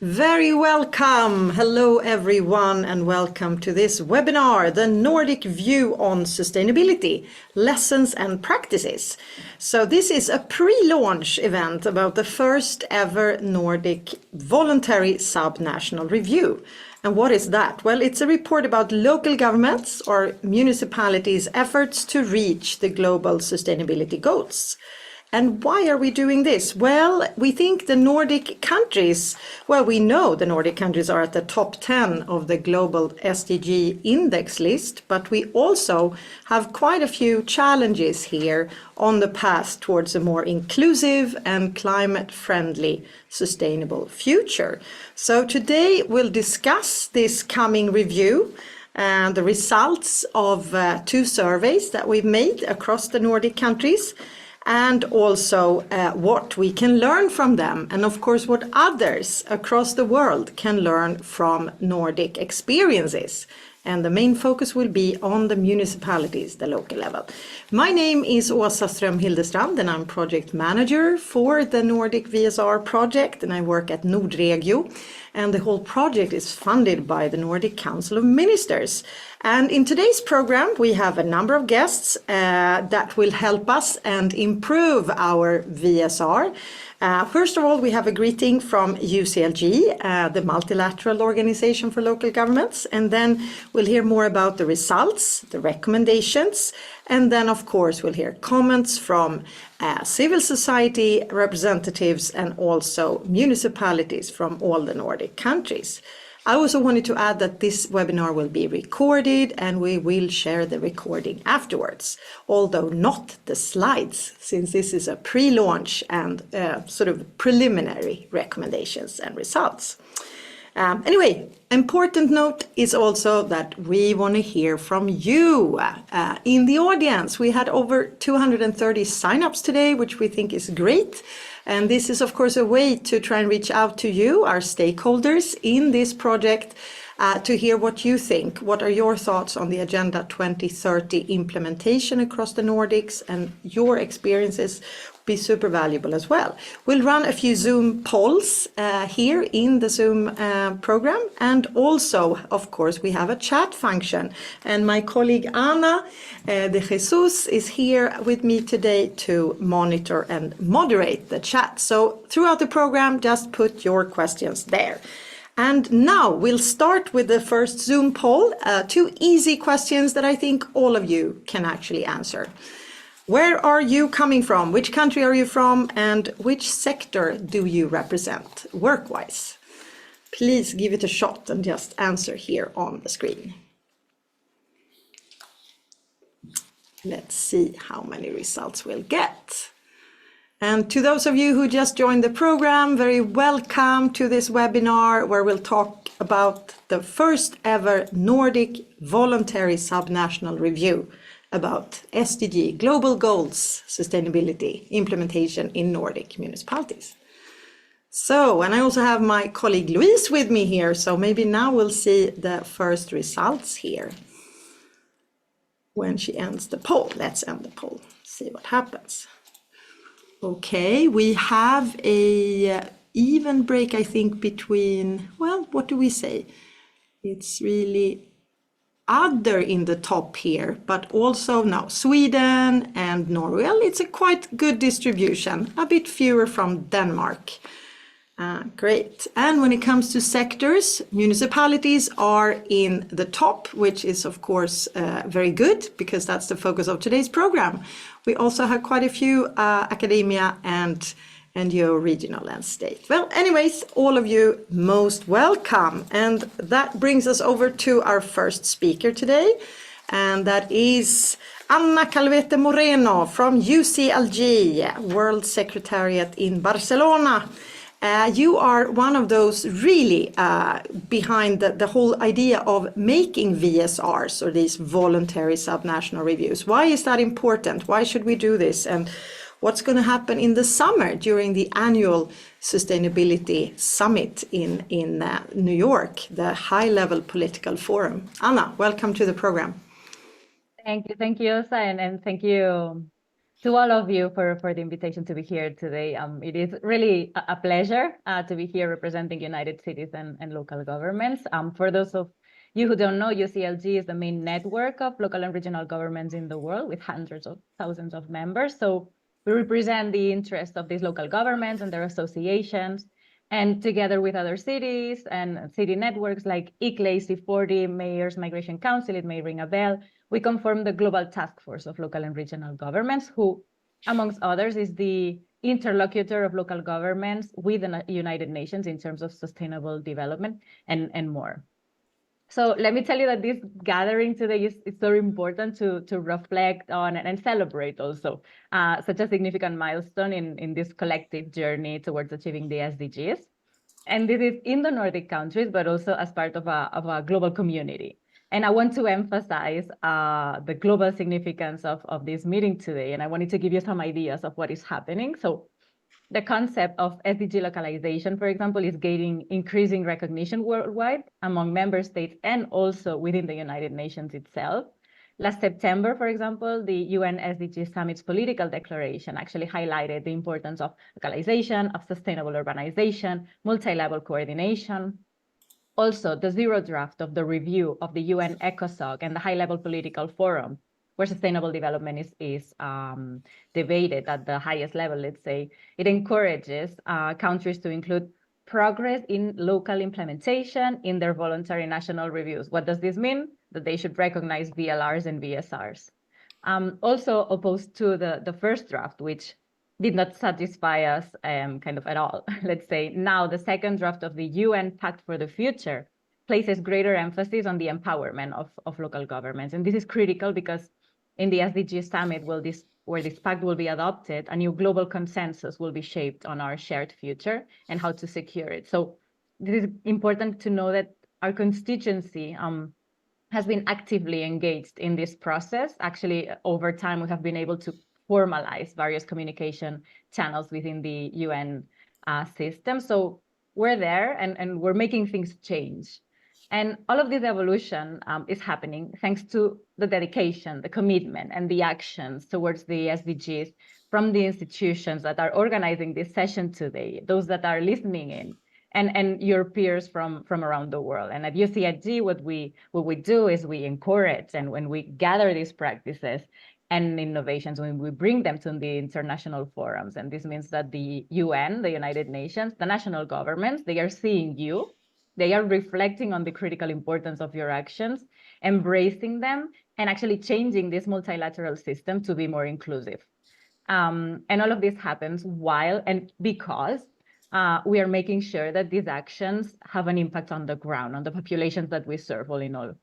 Very welcome. Hello everyone and welcome to this webinar, the Nordic View on Sustainability, Lessons and Practices. So this is a pre-launch event about the first ever Nordic Voluntary Sub-National Review. And what is that? Well, it's a report about local governments or municipalities' efforts to reach the global sustainability goals. And why are we doing this? Well, we think the Nordic countries, we know the Nordic countries are at the top 10 of the global SDG index list, but we also have quite a few challenges here on the path towards a more inclusive and climate-friendly sustainable future. So today we'll discuss this coming review and the results of two surveys that we've made across the Nordic countries, and also what we can learn from them, and of course what others across the world can learn from Nordic experiences. And the main focus will be on the municipalities, the local level. My name is Åsa Ström-Hildestrand and I'm project manager for the Nordic VSR project, and I work at Nordregio. And the whole project is funded by the Nordic Council of Ministers. And in today's program, we have a number of guests that will help us and improve our VSR. First of all, we have a greeting from UCLG, the Multilateral Organization for Local Governments, and then we'll hear more about the results, the recommendations, and then of course we'll hear comments from civil society representatives and also municipalities from all the Nordic countries. I also wanted to add that this webinar will be recorded and we will share the recording afterwards, although not the slides, since this is a pre-launch and sort of preliminary recommendations and results. Anyway, important note is also that we want to hear from you in the audience. We had over 230 signups today, which we think is great. And this is, of course, a way to try and reach out to you, our stakeholders in this project, to hear what you think. What are your thoughts on the Agenda 2030 implementation across the Nordics, and your experiences be super valuable as well. We'll run a few Zoom polls here in the Zoom program, and also, of course, we have a chat function. And my colleague Ana de Jesus is here with me today to monitor and moderate the chat. So throughout the program, just put your questions there. And now we'll start with the first Zoom poll, two easy questions that I think all of you can actually answer. Where are you coming from? Which country are you from? And which sector do you represent work-wise? Please give it a shot and just answer here on the screen. Let's see how many results we'll get. And to those of you who just joined the program, very welcome to this webinar where we'll talk about the first ever Nordic Voluntary Sub-National Review about SDG, Global Goals, Sustainability, Implementation in Nordic Municipalities. So, and I also have my colleague Louise with me here, so maybe now we'll see the first results here when she ends the poll. Let's end the poll, see what happens. Okay, we have a even break, I think, between, well, what do we say? It's really other in the top here, but also now Sweden and Norway. Well, it's a quite good distribution, a bit fewer from Denmark. Great. And when it comes to sectors, municipalities are in the top, which is of course very good because that's the focus of today's program. We also have quite a few academia and NGO, regional and state. Well, anyways, all of you most welcome. And that brings us over to our first speaker today. And that is Ana Calvete Moreno from UCLG, World Secretariat in Barcelona. You are one of those really behind the whole idea of making VSRs, or these voluntary subnational reviews. Why is that important? Why should we do this? And what's going to happen in the summer during the annual Sustainability Summit in New York, the high-level political forum? Anna, welcome to the program. Thank you, Åsa, and thank you to all of you for the invitation to be here today. It is really a pleasure to be here representing United Cities and local governments. For those of you who don't know, UCLG is the main network of local and regional governments in the world with hundreds of thousands of members. So we represent the interests of these local governments and their associations. And together with other cities and city networks like ICLE, C40, Mayor's Migration Council, it may ring a bell, we conform the Global Task Force of Local and Regional Governments, who, amongst others, is the interlocutor of local governments with the United Nations in terms of sustainable development and more. So let me tell you that this gathering today is very important to reflect on and celebrate also such a significant milestone in this collective journey towards achieving the SDGs. And this is in the Nordic countries, but also as part of a global community. And I want to emphasize the global significance of this meeting today. And I wanted to give you some ideas of what is happening. So the concept of SDG localization, for example, is gaining increasing recognition worldwide among member states and also within the United Nations itself. Last September, for example, the UN SDG Summit's political declaration actually highlighted the importance of localization, of sustainable urbanization, multi-level coordination. Also, the zero draft of the review of the UN ECOSOC and the high-level political forum where sustainable development is debated at the highest level, let's say, it encourages countries to include progress in local implementation in their voluntary national reviews. What does this mean? That they should recognize VLRs and VSRs. Also opposed to the first draft, which did not satisfy us kind of at all. Let's say now the second draft of the UN Pact for the Future places greater emphasis on the empowerment of local governments. And this is critical because in the SDG Summit, where this pact will be adopted, a new global consensus will be shaped on our shared future and how to secure it. So this is important to know that our constituency has been actively engaged in this process. Actually, over time, we have been able to formalize various communication channels within the UN system. So we're there and we're making things change. And all of this evolution is happening thanks to the dedication, the commitment, and the actions towards the SDGs from the institutions that are organizing this session today, those that are listening in, and your peers from around the world. And at UCIG, what we do is we encourage, and when we gather these practices and innovations, when we bring them to the international forums. And this means that the UN, the United Nations, the national governments, they are seeing you. They are reflecting on the critical importance of your actions, embracing them, and actually changing this multilateral system to be more inclusive. And all of this happens while and because we are making sure that these actions have an impact on the ground, on the populations that we serve, all in all.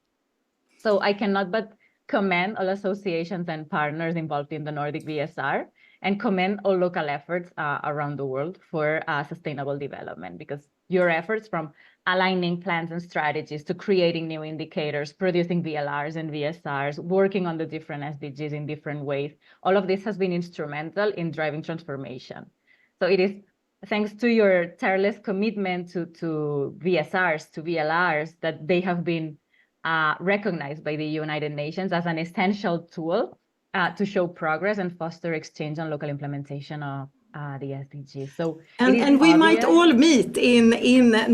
So I cannot but commend all associations and partners involved in the Nordic VSR and commend all local efforts around the world for sustainable development, because your efforts, from aligning plans and strategies to creating new indicators, producing VLRs and VSRs, working on the different SDGs in different ways, all of this has been instrumental in driving transformation. So it is thanks to your tireless commitment to VSRs, to VLRs, that they have been recognized by the United Nations as an essential tool to show progress and foster exchange on local implementation of the SDGs. So and we might all meet in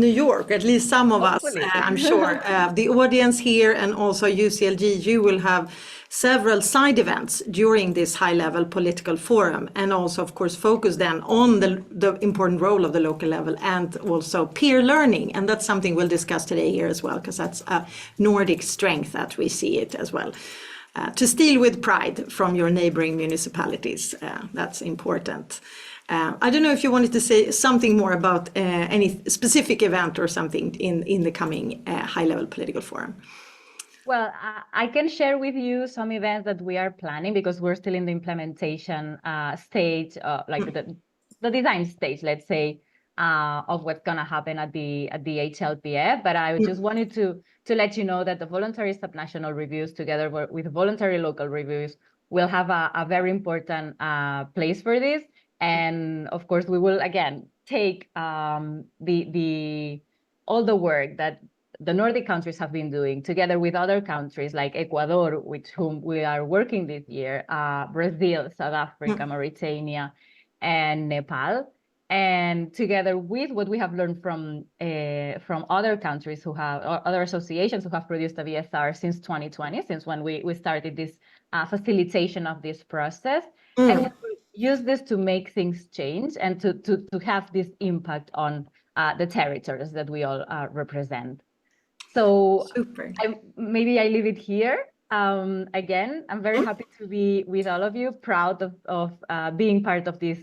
New York, at least some of Hopefully. us, I'm sure. The audience here and also UCLG, you will have several side events during this high-level political forum, and also, of course, focus then on the important role of the local level and also peer learning. And that's something we'll discuss today here as well, because that's a Nordic strength that we see it as well. To steal with pride from your neighboring municipalities, that's important. I don't know if you wanted to say something more about any specific event or something in the coming high-level political forum. Well, I can share with you some events that we are planning, because we're still in the implementation stage, like the design stage, let's say, of what's going to happen at the HLPF. But I just wanted to let you know that the voluntary subnational reviews, together with voluntary local reviews, will have a very important place for this. And of course, we will again take all the work that the Nordic countries have been doing together with other countries like Ecuador, with whom we are working this year, Brazil, South Africa, Mauritania, and Nepal. And together with what we have learned from other countries who have, or other associations who have produced a VSR since 2020, since when we started this facilitation of this process, and use this to make things change and to have this impact on the territories that we all represent. So maybe I leave it here. Again, I'm very happy to be with all of you, proud of being part of this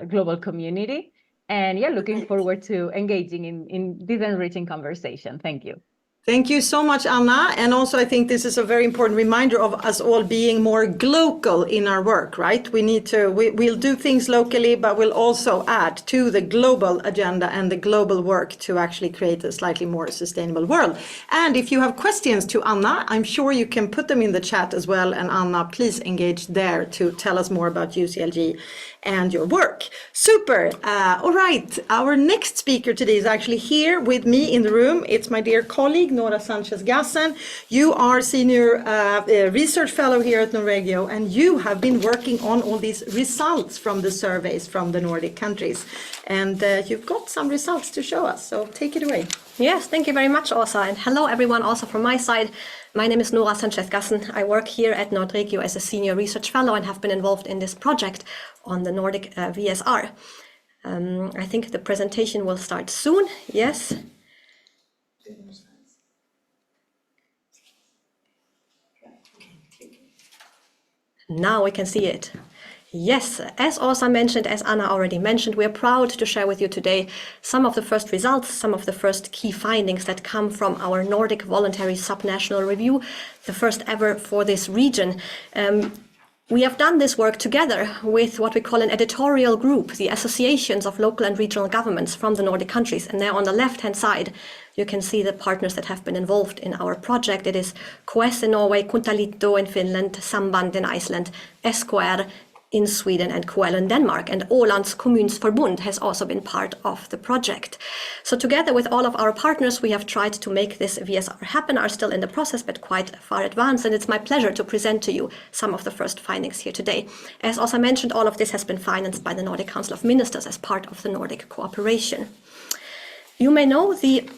global community. And yeah, looking forward to engaging in this enriching conversation. Thank you. Thank you so much, Anna. And also, I think this is a very important reminder of us all being more global in our work, right? We'll do things locally, but we'll also add to the global agenda and the global work to actually create a slightly more sustainable world. And if you have questions to Anna, I'm sure you can put them in the chat as well. And Anna, please engage there to tell us more about UCLG and your work. Super. All right. Our next speaker today is actually here with me in the room. It's my dear colleague, Nora Sanchez-Gassen. You are Senior Research Fellow here at Nordregio, and you have been working on all these results from the surveys from the Nordic countries. And you've got some results to show us, so take it away. Yes, thank you very much, Åsa. And hello, everyone, also from my side. My name is Nora Sanchez-Gassen. I work here at Nordregio as a Senior Research Fellow and have been involved in this project on the Nordic VSR. I think the presentation will start soon. Yes. Now we can see it. Yes, as Åsa mentioned, as Anna already mentioned, we are proud to share with you today some of the first results, some of the first key findings that come from our Nordic Voluntary Sub-National Review, the first ever for this region. We have done this work together with what we call an editorial group, the associations of local and regional governments from the Nordic countries. And there on the left-hand side, you can see the partners that have been involved in our project. It is KOS in Norway, Kuntaliitto in Finland, Samband in Iceland, SKR in Sweden, and KL in Denmark. And Ålands Kommunsförbund has also been part of the project. So together with all of our partners, we have tried to make this VSR happen, are still in the process, but quite far advanced. And it's my pleasure to present to you some of the first findings here today. As also mentioned, all of this has been financed by the Nordic Council of Ministers as part of the Nordic cooperation. You may know the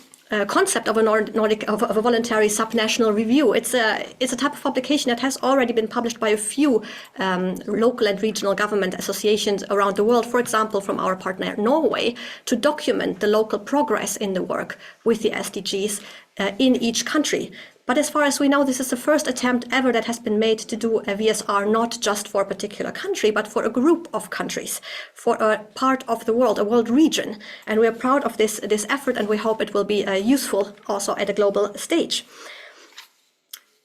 concept of a voluntary subnational review. It's a type of publication that has already been published by a few local and regional government associations around the world, for example, from our partner Norway, to document the local progress in the work with the SDGs in each country. But as far as we know, this is the first attempt ever that has been made to do a VSR not just for a particular country, but for a group of countries, for a part of the world, a world region. And we are proud of this effort, and we hope it will be useful also at a global stage.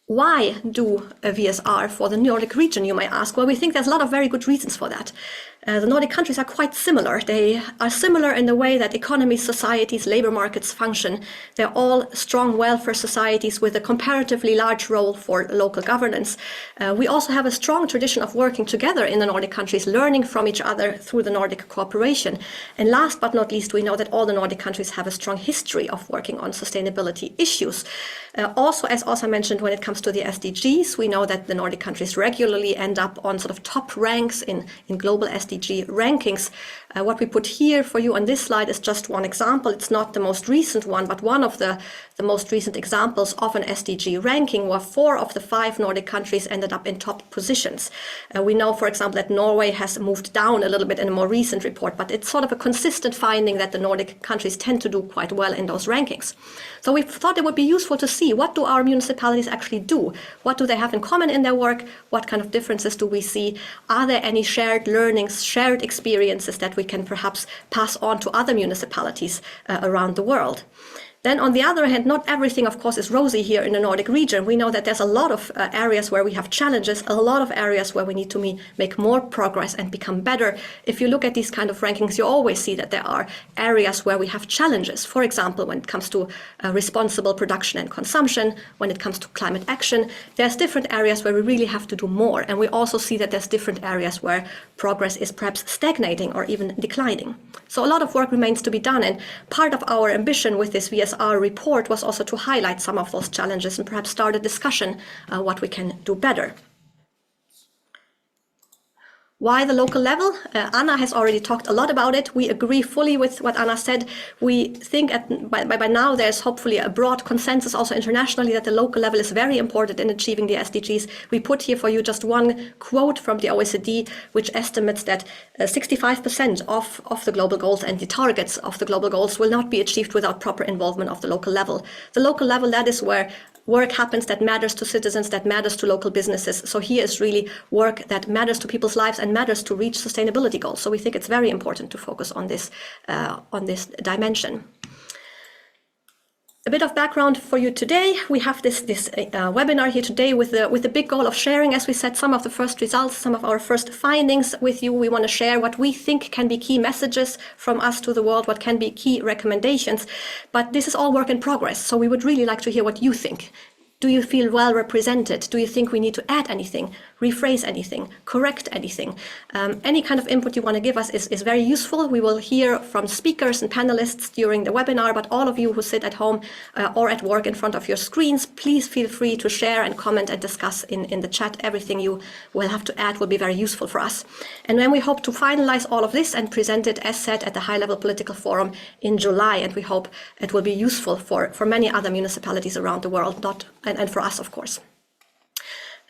Why do a VSR for the Nordic region, you might ask? Well, we think there's a lot of very good reasons for that. The Nordic countries are quite similar. They are similar in the way that economies, societies, labor markets function. They're all strong welfare societies with a comparatively large role for local governance. We also have a strong tradition of working together in the Nordic countries, learning from each other through the Nordic cooperation. And last but not least, we know that all the Nordic countries have a strong history of working on sustainability issues. Also, as also mentioned, when it comes to the SDGs, we know that the Nordic countries regularly end up on sort of top ranks in global SDG rankings. What we put here for you on this slide is just one example. It's not the most recent one, but one of the most recent examples of an SDG ranking where 4 of the 5 Nordic countries ended up in top positions. We know, for example, that Norway has moved down a little bit in a more recent report, but it's sort of a consistent finding that the Nordic countries tend to do quite well in those rankings. So we thought it would be useful to see, what do our municipalities actually do? What do they have in common in their work? What kind of differences do we see? Are there any shared learnings, shared experiences that we can perhaps pass on to other municipalities around the world? Then on the other hand, not everything, of course, is rosy here in the Nordic region. We know that there's a lot of areas where we have challenges, a lot of areas where we need to make more progress and become better. If you look at these kind of rankings, you always see that there are areas where we have challenges. For example, when it comes to responsible production and consumption, when it comes to climate action, there's different areas where we really have to do more. And we also see that there's different areas where progress is perhaps stagnating or even declining. So a lot of work remains to be done. And part of our ambition with this VSR VSR report was also to highlight some of those challenges and perhaps start a discussion what we can do better. Why the local level? Anna has already talked a lot about it. We agree fully with what Anna said. We think by now there's hopefully a broad consensus also internationally that the local level is very important in achieving the SDGs. We put here for you just one quote from the OECD, which estimates that 65% of the global goals and the targets of the global goals will not be achieved without proper involvement of the local level. The local level, that is where work happens that matters to citizens, that matters to local businesses. So here is really work that matters to people's lives and matters to reach sustainability goals. So we think it's very important to focus on this dimension. A bit of background for you today. We have this webinar here today with the big goal of sharing, as we said, some of the first results, some of our first findings with you. We want to share what we think can be key messages from us to the world, what can be key recommendations. But this is all work in progress. So we would really like to hear what you think. Do you feel well represented? Do you think we need to add anything, rephrase anything, correct anything? Any kind of input you want to give us is very useful. We will hear from speakers and panelists during the webinar, but all of you who sit at home or at work in front of your screens, please feel free to share and comment and discuss in the chat. Everything you will have to add will be very useful for us. And then we hope to finalize all of this and present it, as said, at the high-level political forum in July. And we hope it will be useful for many other municipalities around the world, and for us, of course.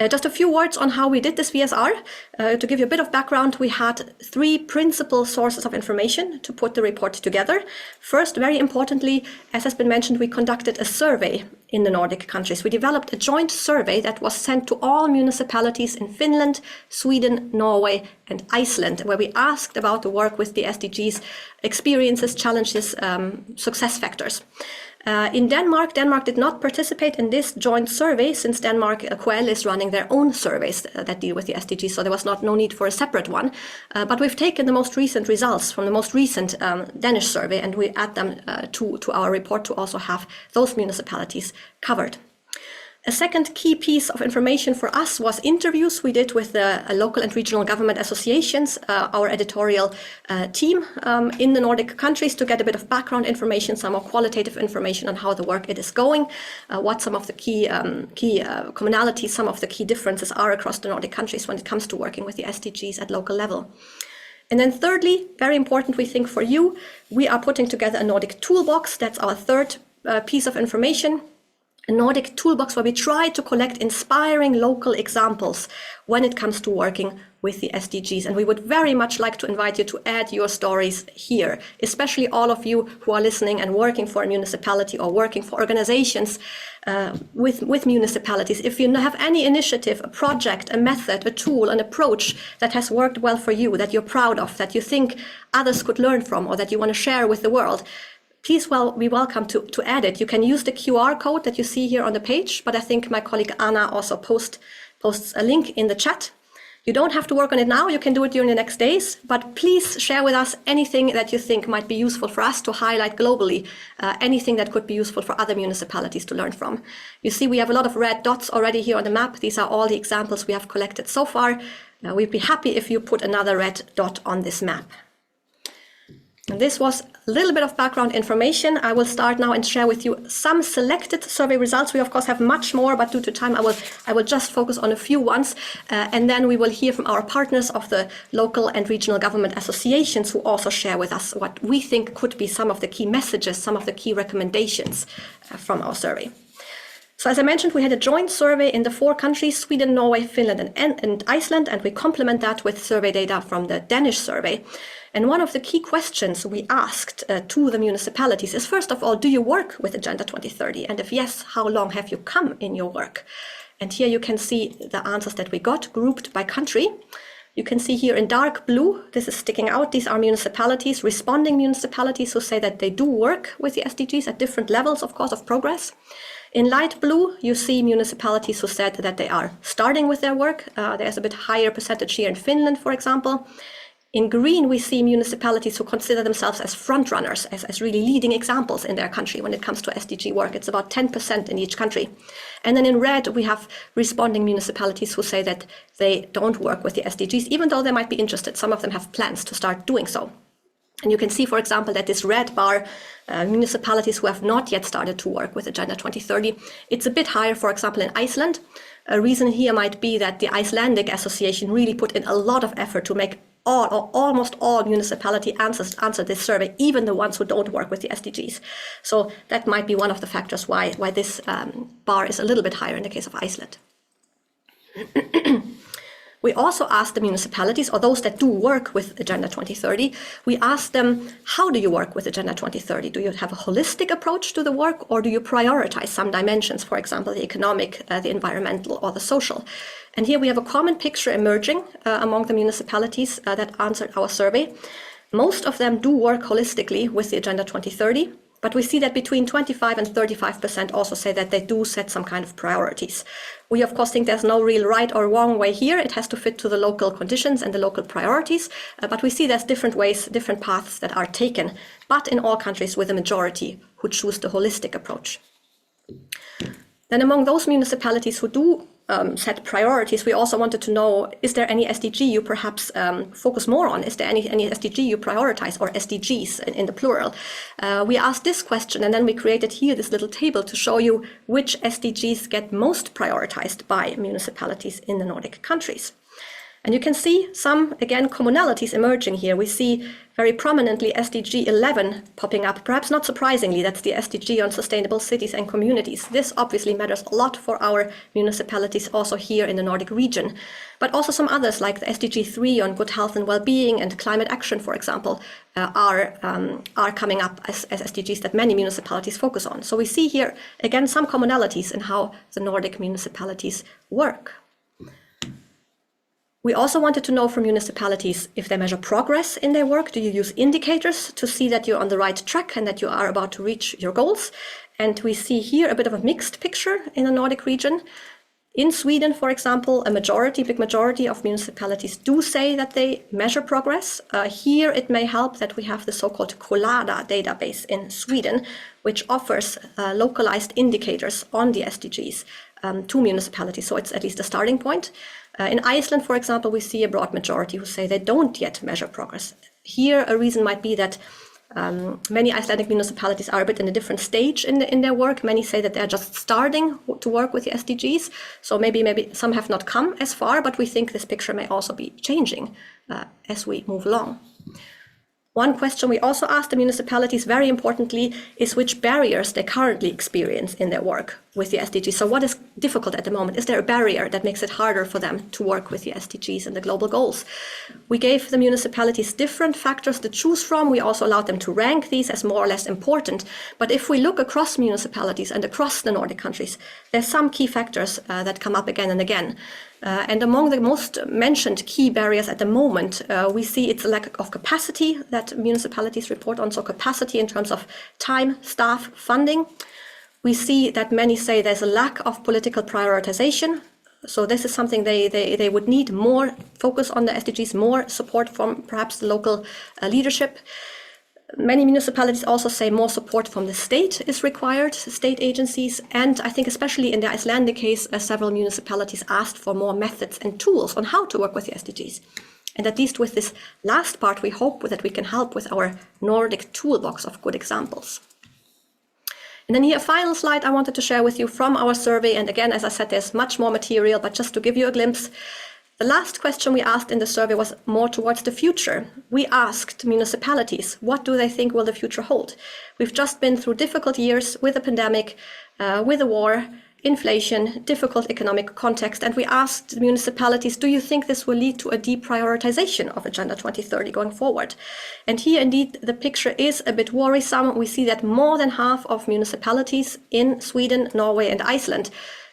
Just a few words on how we did this VSR. To give you a bit of background, we had 3 principal sources of information to put the report together. First, very importantly, as has been mentioned, we conducted a survey in the Nordic countries. We developed a joint survey that was sent to all municipalities in Finland, Sweden, Norway, and Iceland, where we asked about the work with the SDGs, experiences, challenges, success factors. In Denmark did not participate in this joint survey, since Denmark, QL, is running their own surveys that deal with the SDGs, so there was no need for a separate one. But we've taken the most recent results from the most recent Danish survey, and we add them to our report to also have those municipalities covered. A second key piece of information for us was interviews we did with the local and regional government associations, our editorial team in the Nordic countries, to get a bit of background information, some more qualitative information on how the work it is going, what some of the key commonalities, some of the key differences are across the Nordic countries when it comes to working with the SDGs at local level. And then thirdly, very important, we think, for you, we are putting together a Nordic toolbox. That's our third piece of information. A Nordic toolbox where we try to collect inspiring local examples when it comes to working with the SDGs. And we would very much like to invite you to add your stories here, especially all of you who are listening and working for a municipality or working for organizations with municipalities. If you have any initiative, a project, a method, a tool, an approach that has worked well for you, that you're proud of, that you think others could learn from, or that you want to share with the world, please be welcome to add it. You can use the QR code that you see here on the page, but I think my colleague Anna also posts a link in the chat. You don't have to work on it now, you can do it during the next days, but please share with us anything that you think might be useful for us to highlight globally, anything that could be useful for other municipalities to learn from. You see, we have a lot of red dots already here on the map. These are all the examples we have collected so far. We'd be happy if you put another red dot on this map. And this was a little bit of background information. I will start now and share with you some selected survey results. We of course have much more, but due to time I will just focus on a few ones. And then we will hear from our partners of the local and regional government associations, who also share with us what we think could be some of the key messages, some of the key recommendations from our survey. So as I mentioned, we had a joint survey in the 4 countries, Sweden, Norway, Finland, and Iceland, and we complement that with survey data from the Danish survey. And one of the key questions we asked to the municipalities is, first of all, do you work with Agenda 2030? And if yes, how long have you come in your work? And here you can see the answers that we got grouped by country. You can see here in dark blue, this is sticking out. These are municipalities, responding municipalities, who say that they do work with the SDGs at different levels, of course, of progress. In light blue, you see municipalities who said that they are starting with their work. There's a bit higher percentage here in Finland, for example. In green, we see municipalities who consider themselves as front runners, as really leading examples in their country when it comes to SDG work. It's about 10% in each country. And then in red, we have responding municipalities who say that they don't work with the SDGs, even though they might be interested. Some of them have plans to start doing so. And you can see, for example, that this red bar, municipalities who have not yet started to work with Agenda 2030, it's a bit higher, for example, in Iceland. A reason here might be that the Icelandic Association really put in a lot of effort to make all or almost all municipality answer this survey, even the ones who don't work with the SDGs. So that might be one of the factors why this bar is a little bit higher in the case of Iceland. We also asked the municipalities, or those that do work with Agenda 2030, we asked them, how do you work with Agenda 2030? Do you have a holistic approach to the work, or do you prioritize some dimensions, for example, the economic, the environmental, or the social? And here we have a common picture emerging among the municipalities that answered our survey. Most of them do work holistically with the Agenda 2030, but we see that between 25 and 35% also say that they do set some kind of priorities. We, of course, think there's no real right or wrong way here. It has to fit to the local conditions and the local priorities. But we see there's different ways, different paths that are taken, but in all countries with a majority who choose the holistic approach. Then among those municipalities who do set priorities, we also wanted to know, is there any SDG you perhaps focus more on? Is there any SDG you prioritize, or SDGs in the plural? We asked this question, and then we created here this little table to show you which SDGs get most prioritized by municipalities in the Nordic countries. And you can see some, again, commonalities emerging here. We see very prominently SDG 11 popping up. Perhaps not surprisingly, that's the SDG on sustainable cities and communities. This obviously matters a lot for our municipalities also here in the Nordic region. But also some others like the SDG 3 on good health and well-being and climate action, for example, are coming up as SDGs that many municipalities focus on. So we see here, again, some commonalities in how the Nordic municipalities work. We also wanted to know from municipalities if they measure progress in their work. Do you use indicators to see that you're on the right track and that you are about to reach your goals? And we see here a bit of a mixed picture in the Nordic region. In Sweden, for example, a big majority of municipalities do say that they measure progress. Here it may help that we have the so-called Collada database in Sweden, which offers localized indicators on the SDGs to municipalities. So it's at least a starting point. In Iceland, for example, we see a broad majority who say they don't yet measure progress. Here, a reason might be that many Icelandic municipalities are a bit in a different stage in their work. Many say that they're just starting to work with the SDGs. So maybe some have not come as far, but we think this picture may also be changing as we move along. One question we also asked the municipalities, very importantly, is which barriers they currently experience in their work with the SDGs. So what is difficult at the moment? Is there a barrier that makes it harder for them to work with the SDGs and the global goals? We gave the municipalities different factors to choose from. We also allowed them to rank these as more or less important. But if we look across municipalities and across the Nordic countries, there's some key factors that come up again and again. And among the most mentioned key barriers at the moment, we see it's a lack of capacity that municipalities report on, so capacity in terms of time, staff, funding. We see that many say there's a lack of political prioritization. So this is something they would need more focus on the SDGs, more support from perhaps the local leadership. Many municipalities also say more support from the state is required, state agencies, and I think especially in the Icelandic case, several municipalities asked for more methods and tools on how to work with the SDGs. And at least with this last part, we hope that we can help with our Nordic toolbox of good examples. And then here, a final slide I wanted to share with you from our survey. And again, as I said, there's much more material, but just to give you a glimpse, the last question we asked in the survey was more towards the future. We asked municipalities, what do they think will the future hold? We've just been through difficult years with a pandemic, with a war, inflation, difficult economic context, and we asked the municipalities, do you think this will lead to a deprioritization of Agenda 2030 going forward? And here indeed the picture is a bit worrisome. We see that more than half of municipalities in Sweden, Norway and Iceland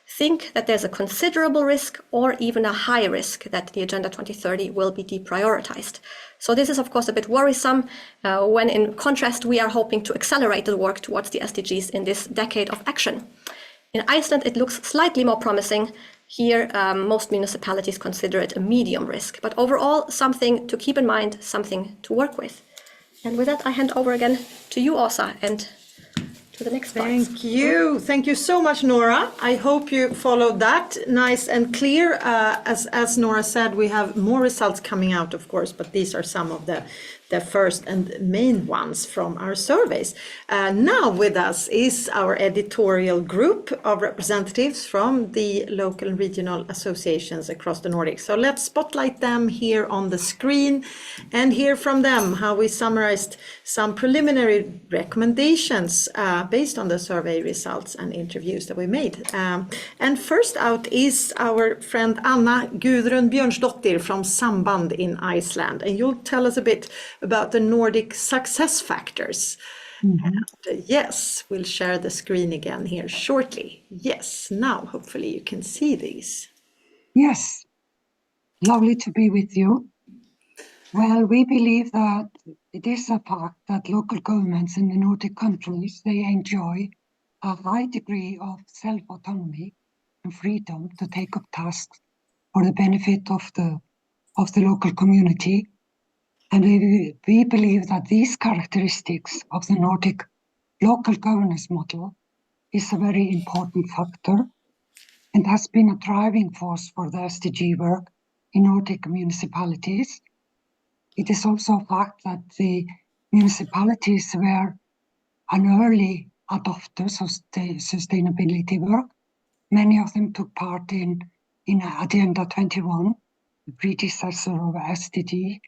think that there's a considerable risk or even a high risk that the Agenda 2030 will be deprioritized. So this is of course a bit worrisome when in contrast we are hoping to accelerate the work towards the SDGs in this decade of action. In Iceland it looks slightly more promising. Here most municipalities consider it a medium risk, but overall something to keep in mind, something to work with. And with that I hand over again to you, Åsa, and to the next slide. Thank you. Thank you so much, Nora. I hope you followed that nice and clear. As Nora said, we have more results coming out, of course, but these are some of the the first and main ones from our surveys. Now with us is our editorial group of representatives from the local and regional associations across the Nordics. So let's spotlight them here on the screen and hear from them how we summarized some preliminary recommendations based on the survey results and interviews that we made. And first out is our friend Anna Gudrun Björnsdottir from Samband in Iceland. And you'll tell us a bit about the Nordic success factors. And, yes, we'll share the screen again here shortly. Yes, now hopefully you can see these. Yes, lovely to be with you. Well, we believe that it is a fact that local governments in the Nordic countries, they enjoy a high degree of self-autonomy and freedom to take up tasks for the benefit of the local community. And we believe that these characteristics of the Nordic local governance model is a very important factor and has been a driving force for the SDG work in Nordic municipalities. It is also a fact that the municipalities were an early adopters of sustainability work. Many of them took part in Agenda 21, the predecessor of SDG,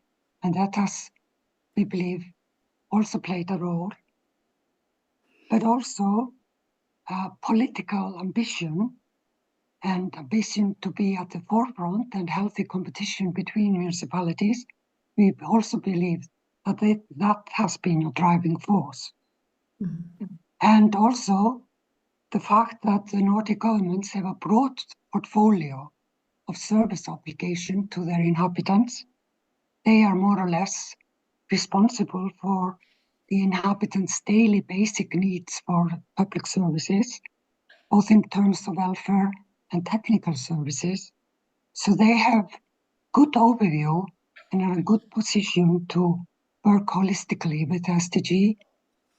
and that has, we believe, also played a role. But also political ambition and ambition to be at the forefront and healthy competition between municipalities. We also believe that that has been a driving force. And also the fact that the Nordic governments have a broad portfolio of service obligation to their inhabitants. They are more or less responsible for the inhabitants' daily basic needs for public services, both in terms of welfare and technical services. So they have good overview and are in a good position to work holistically with SDG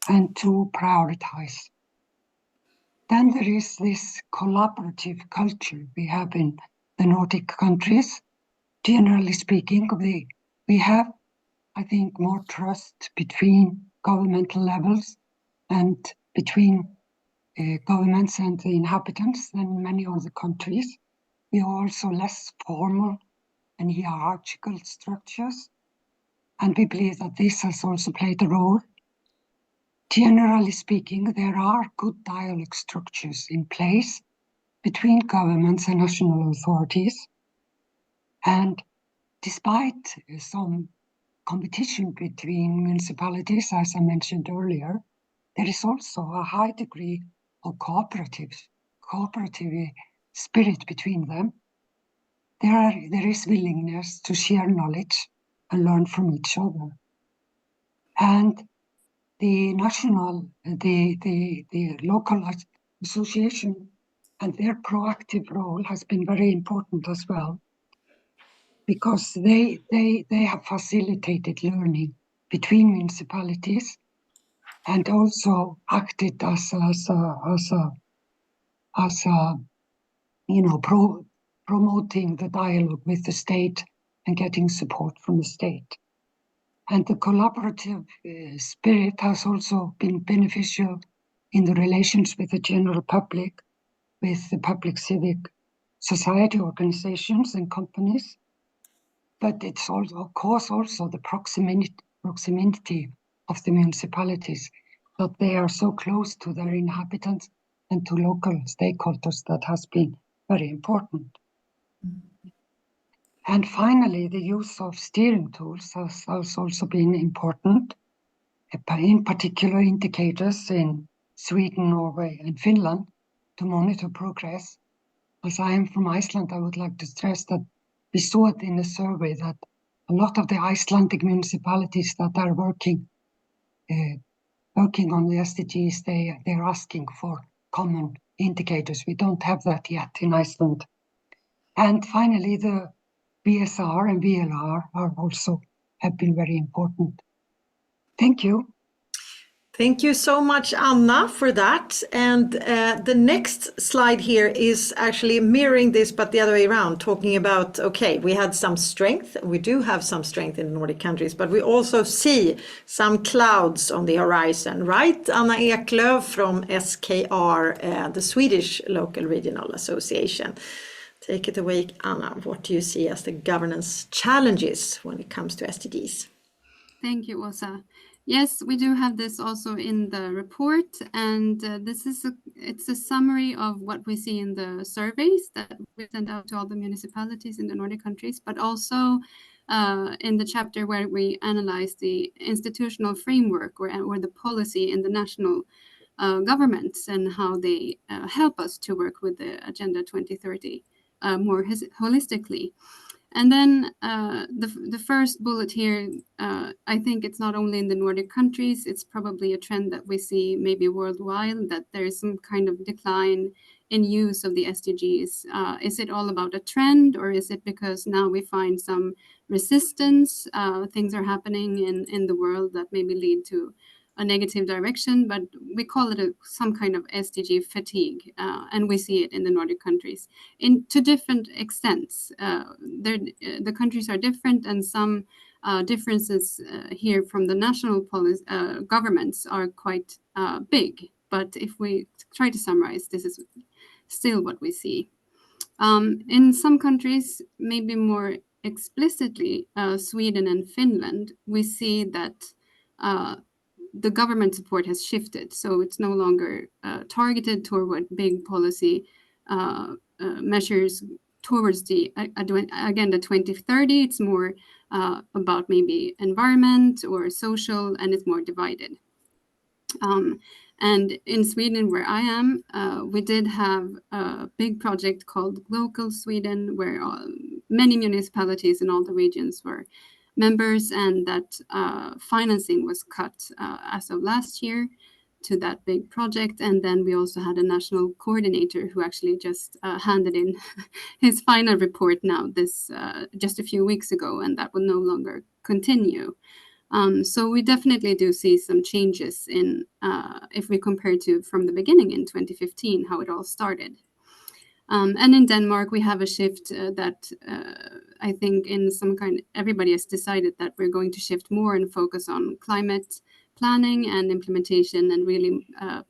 and to prioritize. Then there is this collaborative culture we have in the Nordic countries. Generally speaking, we have, I think, more trust between governmental levels and between governments and the inhabitants than many other countries. We are also less formal and hierarchical structures, and we believe that this has also played a role. Generally speaking, there are good dialogue structures in place between governments and national authorities, and despite some competition between municipalities, as I mentioned earlier, there is also a high degree of cooperative spirit between them. There is willingness to share knowledge and learn from each other. And the local association and their proactive role has been very important as well, because they have facilitated learning between municipalities and also acted as promoting the dialogue with the state and getting support from the state. And the collaborative spirit has also been beneficial in the relations with the general public, with the public civic society organizations and companies. But it's also, of course, also the proximity of the municipalities, that they are so close to their inhabitants and to local stakeholders, that has been very important. And finally, the use of steering tools has also been important, in particular indicators in Sweden, Norway, and Finland to monitor progress. As I am from Iceland, I would like to stress that we saw it in the survey that a lot of the Icelandic municipalities that are working on the SDGs, they're asking for common indicators. We don't have that yet in Iceland. And finally, the VSR and VLR have been very important. Thank you. Thank you so much, Anna, for that. And the next slide here is actually mirroring this, but the other way around, talking about, okay, we had some strength. We do have some strength in the Nordic countries, but we also see some clouds on the horizon, right? Anna Eklöf from SKR, the Swedish Local Regional Association. Take it away, Anna. What do you see as the governance challenges when it comes to SDGs? Thank you, Åsa. Yes, we do have this also in the report, and it's a summary of what we see in the surveys that we send out to all the municipalities in the Nordic countries, but also in the chapter where we analyze the institutional framework or the policy in the national governments and how they help us to work with the Agenda 2030 more holistically. And then the first bullet here, I think it's not only in the Nordic countries, it's probably a trend that we see maybe worldwide, that there is some kind of decline in use of the SDGs. Is it all about a trend, or is it because now we find some resistance? Things are happening in the world that maybe lead to a negative direction, but we call it some kind of SDG fatigue, and we see it in the Nordic countries to different extents. The countries are different, and some differences here from the national governments are quite big. But if we try to summarize, this is still what we see. In some countries, maybe more explicitly, Sweden and Finland, we see that the government support has shifted. So it's no longer targeted toward big policy measures towards the Agenda 2030. It's more about maybe environment or social, and it's more divided. And in Sweden, where I am, we did have a big project called Local Sweden, where many municipalities in all the regions were members, and that financing was cut as of last year to that big project. And then we also had a national coordinator who actually just handed in his final report now just a few weeks ago, and that will no longer continue. So we definitely do see some changes in if we compare to from the beginning in 2015, how it all started. And in Denmark, we have a shift that I think in some kind, everybody has decided that we're going to shift more and focus on climate planning and implementation and really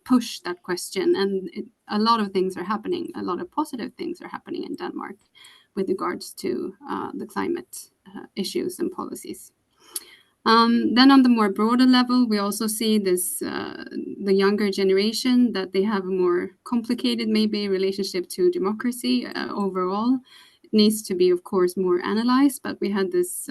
push that question. And a lot of things are happening, a lot of positive things are happening in Denmark with regards to the climate issues and policies. Then on the more broader level, we also see this, the younger generation, that they have a more complicated maybe relationship to democracy overall. It needs to be, of course, more analyzed, but we had this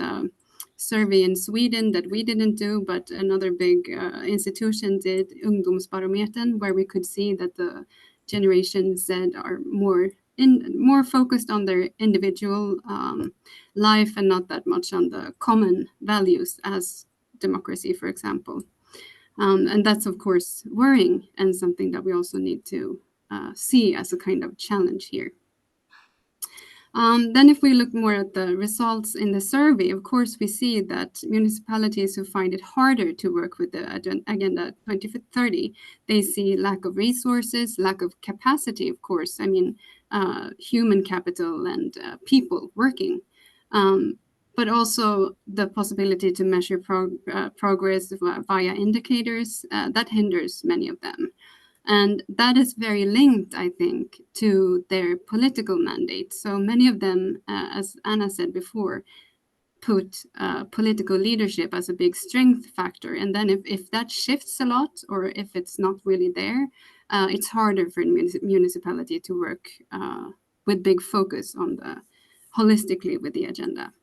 survey in Sweden that we didn't do, but another big institution did, Ungdomsbarometern, where we could see that the Generation Z are more focused on their individual life and not that much on the common values as democracy, for example. And that's, of course, worrying and something that we also need to see as a kind of challenge here. Then if we look more at the results in the survey, of course, we see that municipalities who find it harder to work with the Agenda 2030, they see lack of resources, lack of capacity, of course. I mean, human capital and people working, but also the possibility to measure progress via indicators, that hinders many of them. And that is very linked, I think, to their political mandate. So many of them, as Anna said before, put political leadership as a big strength factor. And then if that shifts a lot, or if it's not really there, it's harder for a municipality to work with big focus on the holistically with the agenda.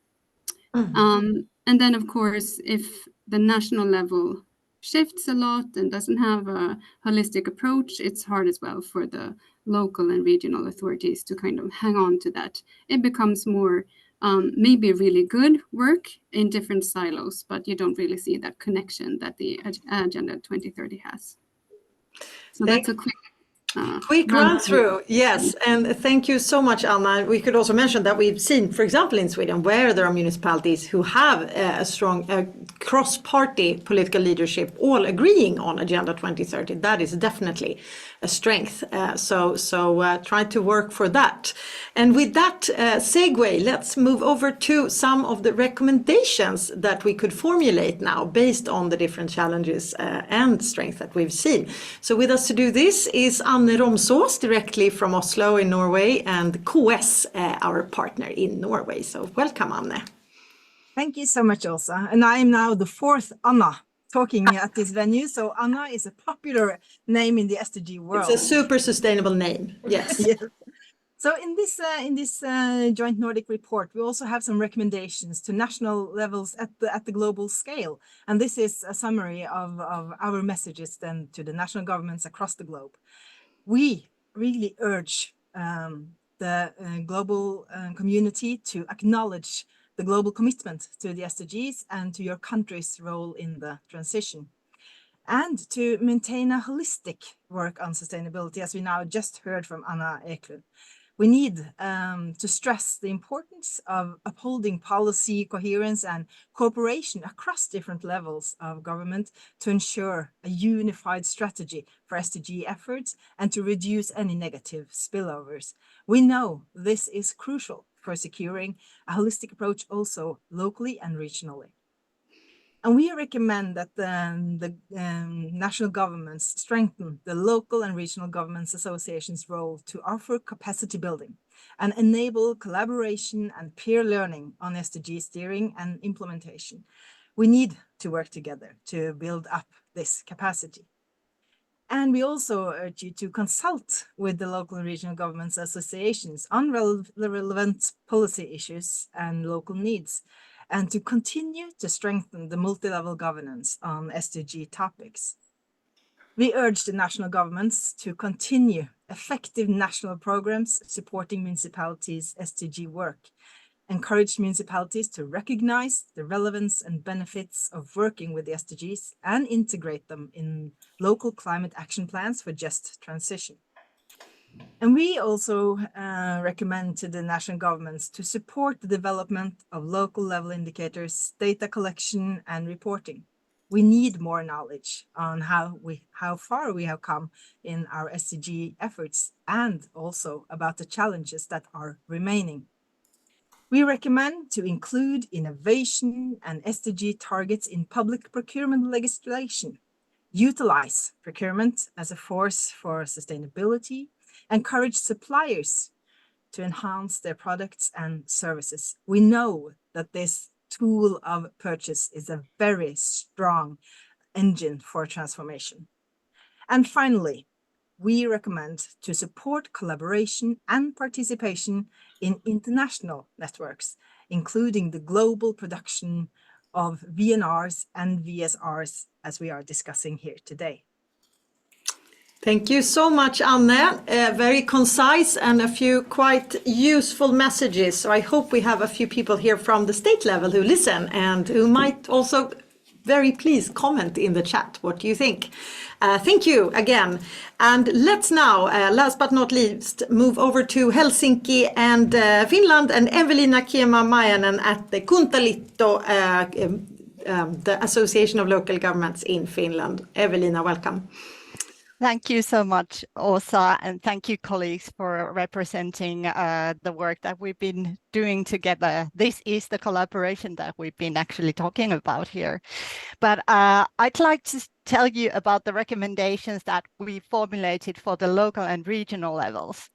Mm-hmm. And then, of course, if the national level shifts a lot and doesn't have a holistic approach, it's hard as well for the local and regional authorities to kind of hang on to that. It becomes more maybe really good work in different silos, but you don't really see that connection that the Agenda 2030 has. So that's a quick Quick run through, yes, and thank you so much, Anna. We could also mention that we've seen, for example, in Sweden, where there are municipalities who have a strong cross-party political leadership, all agreeing on Agenda 2030. That is definitely a strength. So try to work for that. And with that segue, let's move over to some of the recommendations that we could formulate now based on the different challenges and strengths that we've seen. So with us to do this is Anne Romsås, directly from Oslo in Norway, and KS, our partner in Norway. So welcome, Anne. Thank you so much, Åsa. And I am now the fourth Anna talking at this venue. So Anna is a popular name in the SDG world. It's a super sustainable name, yes. Yes. So in this joint Nordic report, we also have some recommendations to national levels at the global scale. And this is a summary of our messages then to the national governments across the globe. We really urge the global community to acknowledge the global commitment to the SDGs and to your country's role in the transition, and to maintain a holistic work on sustainability, as we now just heard from Anna Eklund. We need to stress the importance of upholding policy coherence and cooperation across different levels of government to ensure a unified strategy for SDG efforts and to reduce any negative spillovers. We know this is crucial for securing a holistic approach also locally and regionally. And we recommend that the national governments strengthen the local and regional governments associations' role to offer capacity building and enable collaboration and peer learning on SDG steering and implementation. We need to work together to build up this capacity. And we also urge you to consult with the local and regional governments associations on relevant policy issues and local needs, and to continue to strengthen the multi-level governance on SDG topics. We urge the national governments to continue effective national programs supporting municipalities' SDG work, encourage municipalities to recognize the relevance and benefits of working with the SDGs and integrate them in local climate action plans for just transition. And we also recommend to the national governments to support the development of local level indicators, data collection and reporting. We need more knowledge on how far we have come in our SDG efforts, and also about the challenges that are remaining. We recommend to include innovation and SDG targets in public procurement legislation, utilize procurement as a force for sustainability, encourage suppliers to enhance their products and services. We know that this tool of purchase is a very strong engine for transformation. And finally, we recommend to support collaboration and participation in international networks, including the global production of VNRs and VSRs, as we are discussing here today. Thank you so much, Anne. Very concise and a few quite useful messages. So I hope we have a few people here from the state level who listen and who might also very please comment in the chat. What do you think? Thank you again. And let's now, last but not least, move over to Helsinki and Finland, and Evelina Kiema-Majanen at the Kuntaliitto, the Association of Local Governments in Finland. Evelina, welcome. Thank you so much, Åsa, and thank you, colleagues, for representing the work that we've been doing together. This is the collaboration that we've been actually talking about here. But I'd like to tell you about the recommendations that we formulated for the local and regional levels.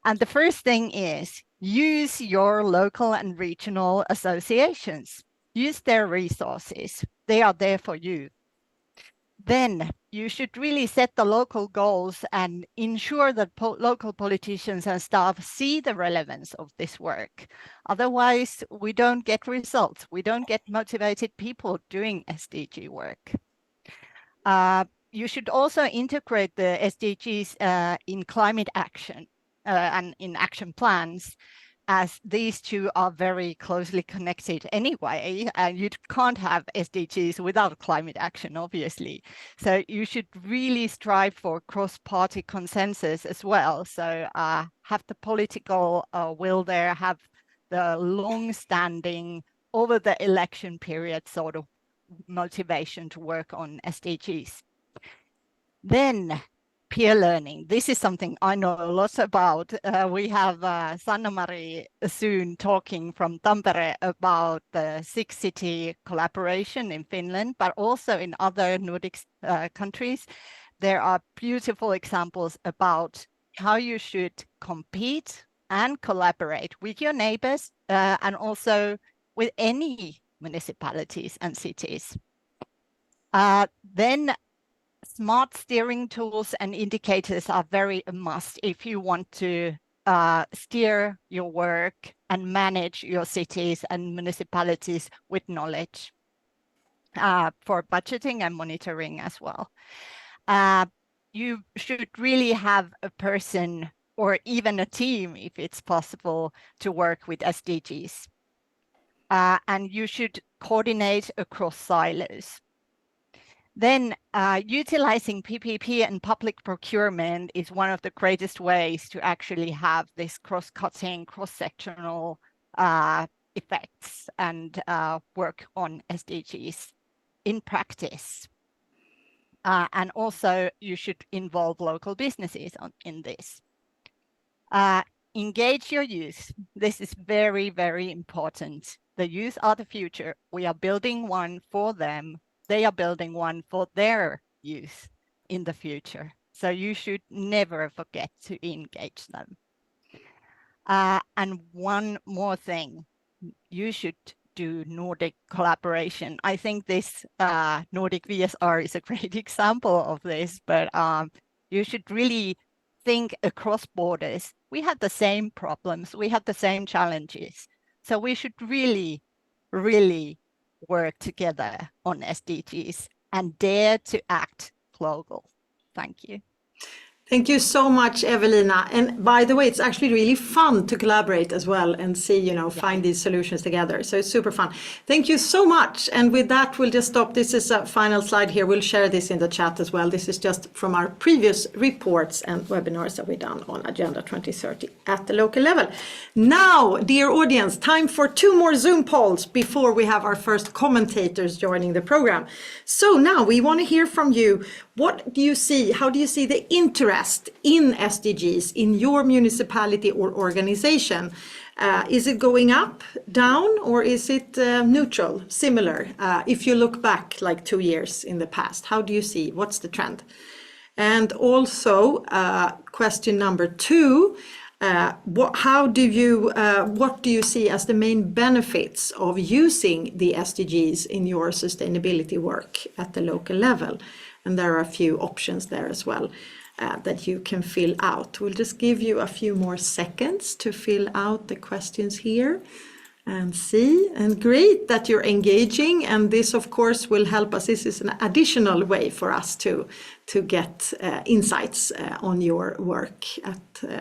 And the first thing is use your local and regional associations. Use their resources. They are there for you. Then you should really set the local goals and ensure that local politicians and staff see the relevance of this work. Otherwise, we don't get results. We don't get motivated people doing SDG work. You should also integrate the SDGs in climate action and in action plans. as these two are very closely connected anyway, and you can't have SDGs without climate action, obviously. So you should really strive for cross-party consensus as well. So have the political will there, have the long-standing over the election period sort of motivation to work on SDGs. Then peer learning. This is something I know a lot about. We have Sanna-Mari soon talking from Tampere about the six-city collaboration in Finland, but also in other Nordic countries. There are beautiful examples about how you should compete and collaborate with your neighbors and also with any municipalities and cities. Then smart steering tools and indicators are very a must if you want to steer your work and manage your cities and municipalities with knowledge for budgeting and monitoring as well. You should really have a person or even a team, if it's possible, to work with SDGs. And you should coordinate across silos. Then utilizing PPP and public procurement is one of the greatest ways to actually have this cross-cutting, cross-sectional effects and work on SDGs in practice. And also you should involve local businesses in this. Engage your youth. This is very, very important. The youth are the future. We are building one for them. They are building one for their youth in the future. So you should never forget to engage them. And one more thing, you should do Nordic collaboration. I think this Nordic VSR is a great example of this, but you should really think across borders. We have the same problems, we have the same challenges. So we should really, really work together on SDGs and dare to act global. Thank you. Thank you so much, Evelina. And by the way, it's actually really fun to collaborate as well and see, find these solutions together. So it's super fun. Thank you so much. And with that, we'll just stop. This is a final slide here. We'll share this in the chat as well. This is just from our previous reports and webinars that we've done on Agenda 2030 at the local level. Now, dear audience, time for 2 more Zoom polls before we have our first commentators joining the program. So now we want to hear from you. What do you see? How do you see the interest in SDGs in your municipality or organization? Is it going up, down, or is it neutral, similar? If you look back like 2 years in the past, how do you see? What's the trend? And also, question number 2, what do you see as the main benefits of using the SDGs in your sustainability work at the local level? And there are a few options there as well that you can fill out. We'll just give you a few more seconds to fill out the questions here and see. And great that you're engaging. And this, of course, will help us. This is an additional way for us to get insights on your work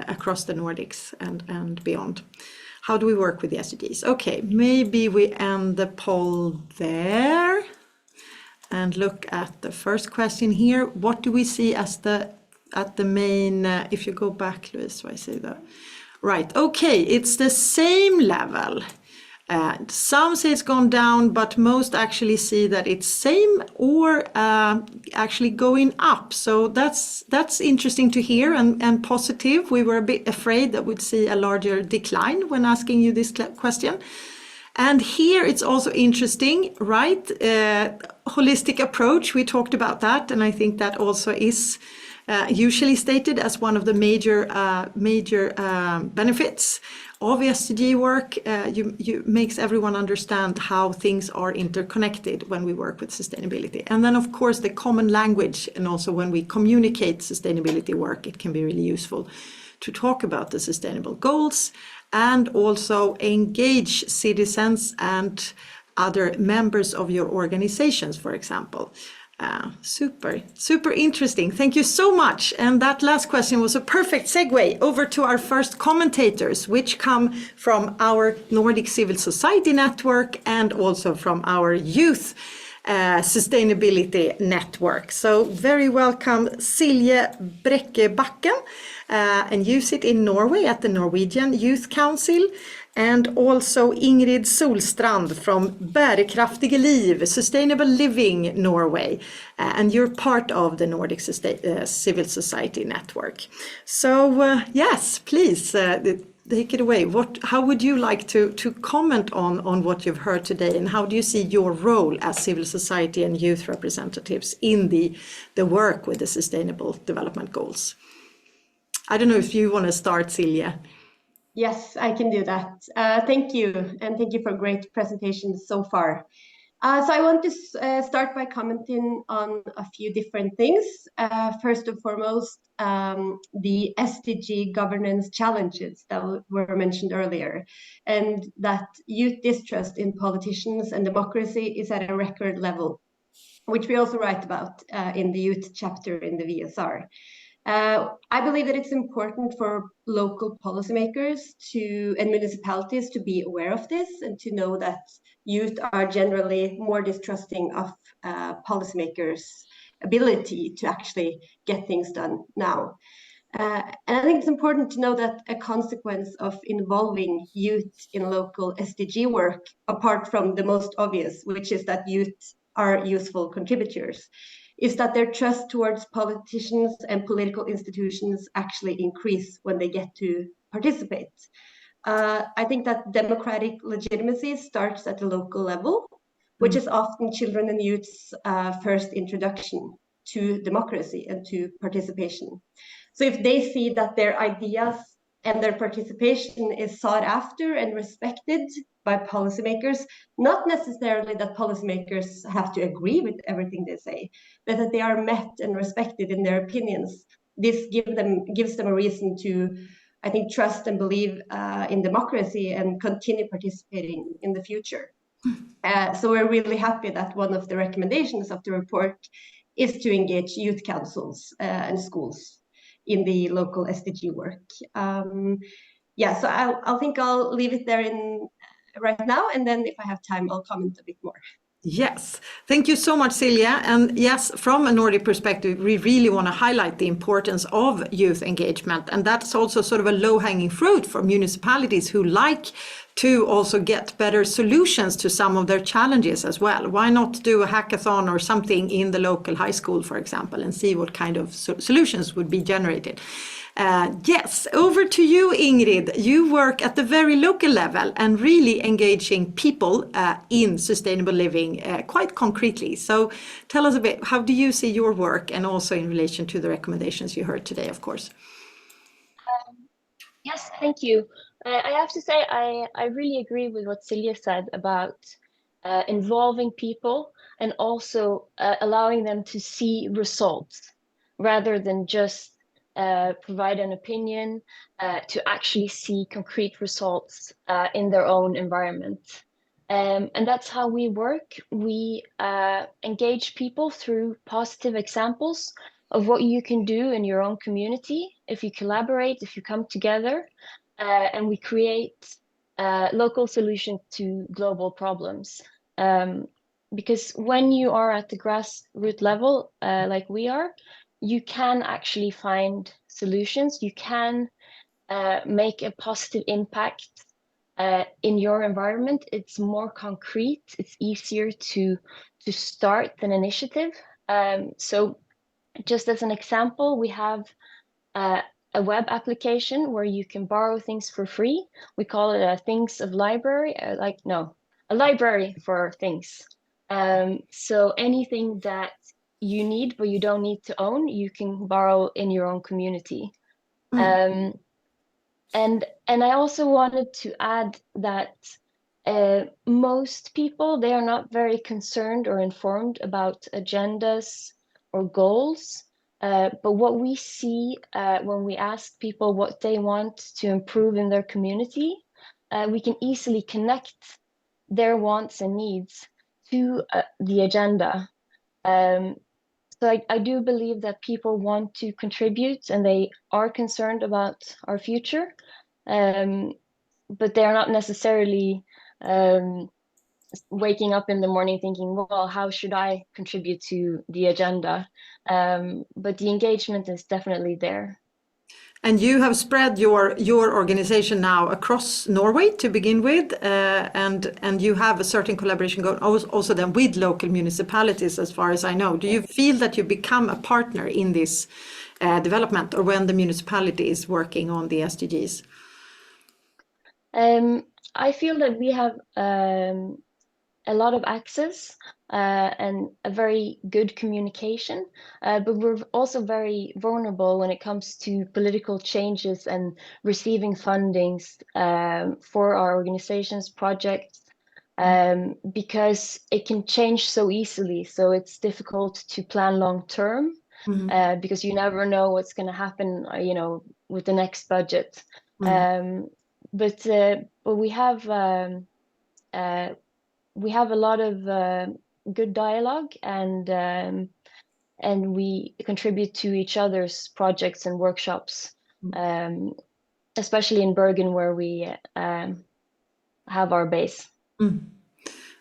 across the Nordics and beyond. How do we work with the SDGs? Okay, maybe we end the poll there. And look at the first question here. What do we see as the main, if you go back, Louise, so I say that. Right, okay, it's the same level. Some say it's gone down, but most actually see that it's same or actually going up. So that's interesting to hear and positive. We were a bit afraid that we'd see a larger decline when asking you this question. And here it's also interesting, right? Holistic approach, we talked about that, and I think that also is usually stated as one of the major benefits of SDG work. You makes everyone understand how things are interconnected when we work with sustainability. And then, of course, the common language, and also when we communicate sustainability work, it can be really useful to talk about the sustainable goals and also engage citizens and other members of your organizations, for example. Super interesting. Thank you so much. And that last question was a perfect segue over to our first commentators, which come from our Nordic Civil Society Network and also from our Youth Sustainability Network. So very welcome, Silje Brekkebakken, and you sit in Norway at the Norwegian Youth Council, and also Ingrid Solstrand from Bærekraftige Liv, Sustainable Living Norway, and you're part of the Nordic Civil Society Network. So yes, please take it away. How would you like to comment on what you've heard today, and how do you see your role as civil society and youth representatives in the work with the Sustainable Development Goals? I don't know if you want to start, Silje. Yes, I can do that. Thank you, and thank you for great presentations so far. So I want to start by commenting on a few different things. First and foremost, the SDG governance challenges that were mentioned earlier, and that youth distrust in politicians and democracy is at a record level, which we also write about in the youth chapter in the VSR. I believe that it's important for local policymakers and municipalities to be aware of this and to know that youth are generally more distrusting of policymakers' ability to actually get things done now. And I think it's important to know that a consequence of involving youth in local SDG work, apart from the most obvious, which is that youth are useful contributors, is that their trust towards politicians and political institutions actually increase when they get to participate. I think that democratic legitimacy starts at the local level, which is often children and youth's first introduction to democracy and to participation. So if they see that their ideas and their participation is sought after and respected by policymakers, not necessarily that policymakers have to agree with everything they say, but that they are met and respected in their opinions, this gives them a reason to, I think, trust and believe in democracy and continue participating in the future. So we're really happy that one of the recommendations of the report is to engage youth councils and schools in the local SDG work. Yeah, so I think I'll leave it there right now, and then if I have time, I'll comment a bit more. Yes, thank you so much, Silje. And yes, from a Nordic perspective, we really want to highlight the importance of youth engagement. And that's also sort of a low-hanging fruit for municipalities who like to also get better solutions to some of their challenges as well. Why not do a hackathon or something in the local high school, for example, and see what kind of solutions would be generated? Yes, over to you, Ingrid. You work at the very local level and really engaging people in sustainable living quite concretely. So tell us a bit, how do you see your work, and also in relation to the recommendations you heard today, of course? Yes, thank you. I have to say, I really agree with what Silje said about involving people and also allowing them to see results rather than just provide an opinion, to actually see concrete results in their own environment. And that's how we work. We engage people through positive examples of what you can do in your own community if you collaborate, if you come together, and we create local solutions to global problems. Because when you are at the grassroots level, like we are, you can actually find solutions. You can make a positive impact in your environment. It's more concrete. It's easier to start an initiative. So just as an example, we have a web application where you can borrow things for free. We call it a things of library, a library for things. So anything that you need but you don't need to own, you can borrow in your own community. And I also wanted to add that most people, they are not very concerned or informed about agendas or goals. But what we see when we ask people what they want to improve in their community, we can easily connect their wants and needs to the agenda. So I do believe that people want to contribute and they are concerned about our future, but they are not necessarily waking up in the morning thinking, well, how should I contribute to the agenda? But the engagement is definitely there. And you have spread your organization now across Norway to begin with, and you have a certain collaboration going also then with local municipalities, as far as I know. Do you feel that you become a partner in this development, or when the municipality is working on the SDGs? I feel that we have a lot of access and a very good communication, but we're also very vulnerable when it comes to political changes and receiving fundings for our organizations, projects, because it can change so easily. So it's difficult to plan long term because you never know what's going to happen, with the next budget. But we have a lot of good dialogue, and we contribute to each other's projects and workshops, especially in Bergen, where we have our base.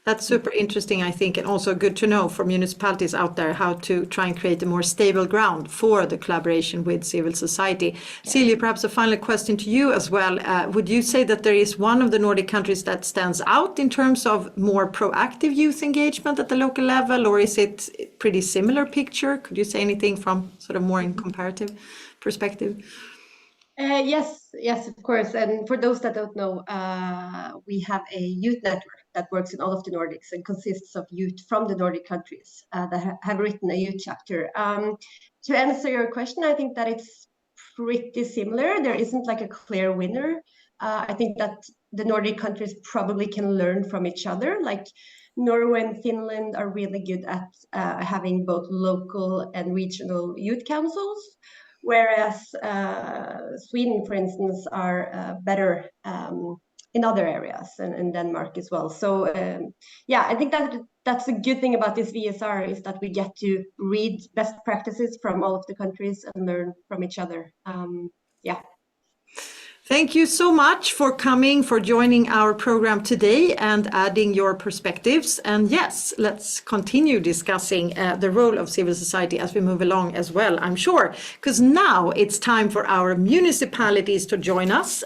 That's super interesting, I think, and also good to know for municipalities out there how to try and create a more stable ground for the collaboration with civil society. Yeah. Celia, perhaps a final question to you as well. Would you say that there is one of the Nordic countries that stands out in terms of more proactive youth engagement at the local level, or is it a pretty similar picture? Could you say anything from sort of more in comparative perspective? Yes, of course. And for those that don't know, we have a youth network that works in all of the Nordics and consists of youth from the Nordic countries that have written a youth chapter. To answer your question, I think that it's pretty similar. There isn't like a clear winner. I think that the Nordic countries probably can learn from each other. Like Norway and Finland are really good at having both local and regional youth councils, whereas Sweden, for instance, are better in other areas, and Denmark as well. So I think that's a good thing about this VSR, is that we get to read best practices from all of the countries and learn from each other. Thank you so much for coming, for joining our program today and adding your perspectives. And yes, let's continue discussing the role of civil society as we move along as well, I'm sure. Because now it's time for our municipalities to join us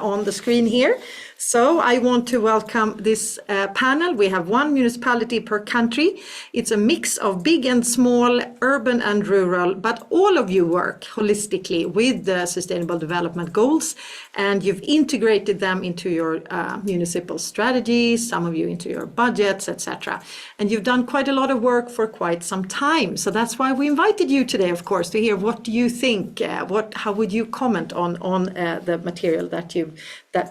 on the screen here. So I want to welcome this panel. We have one municipality per country. It's a mix of big and small, urban and rural, but all of you work holistically with the Sustainable Development Goals, and you've integrated them into your municipal strategies, some of you into your budgets, etc. And you've done quite a lot of work for quite some time. So that's why we invited you today, of course, to hear what do you think, how would you comment on the material that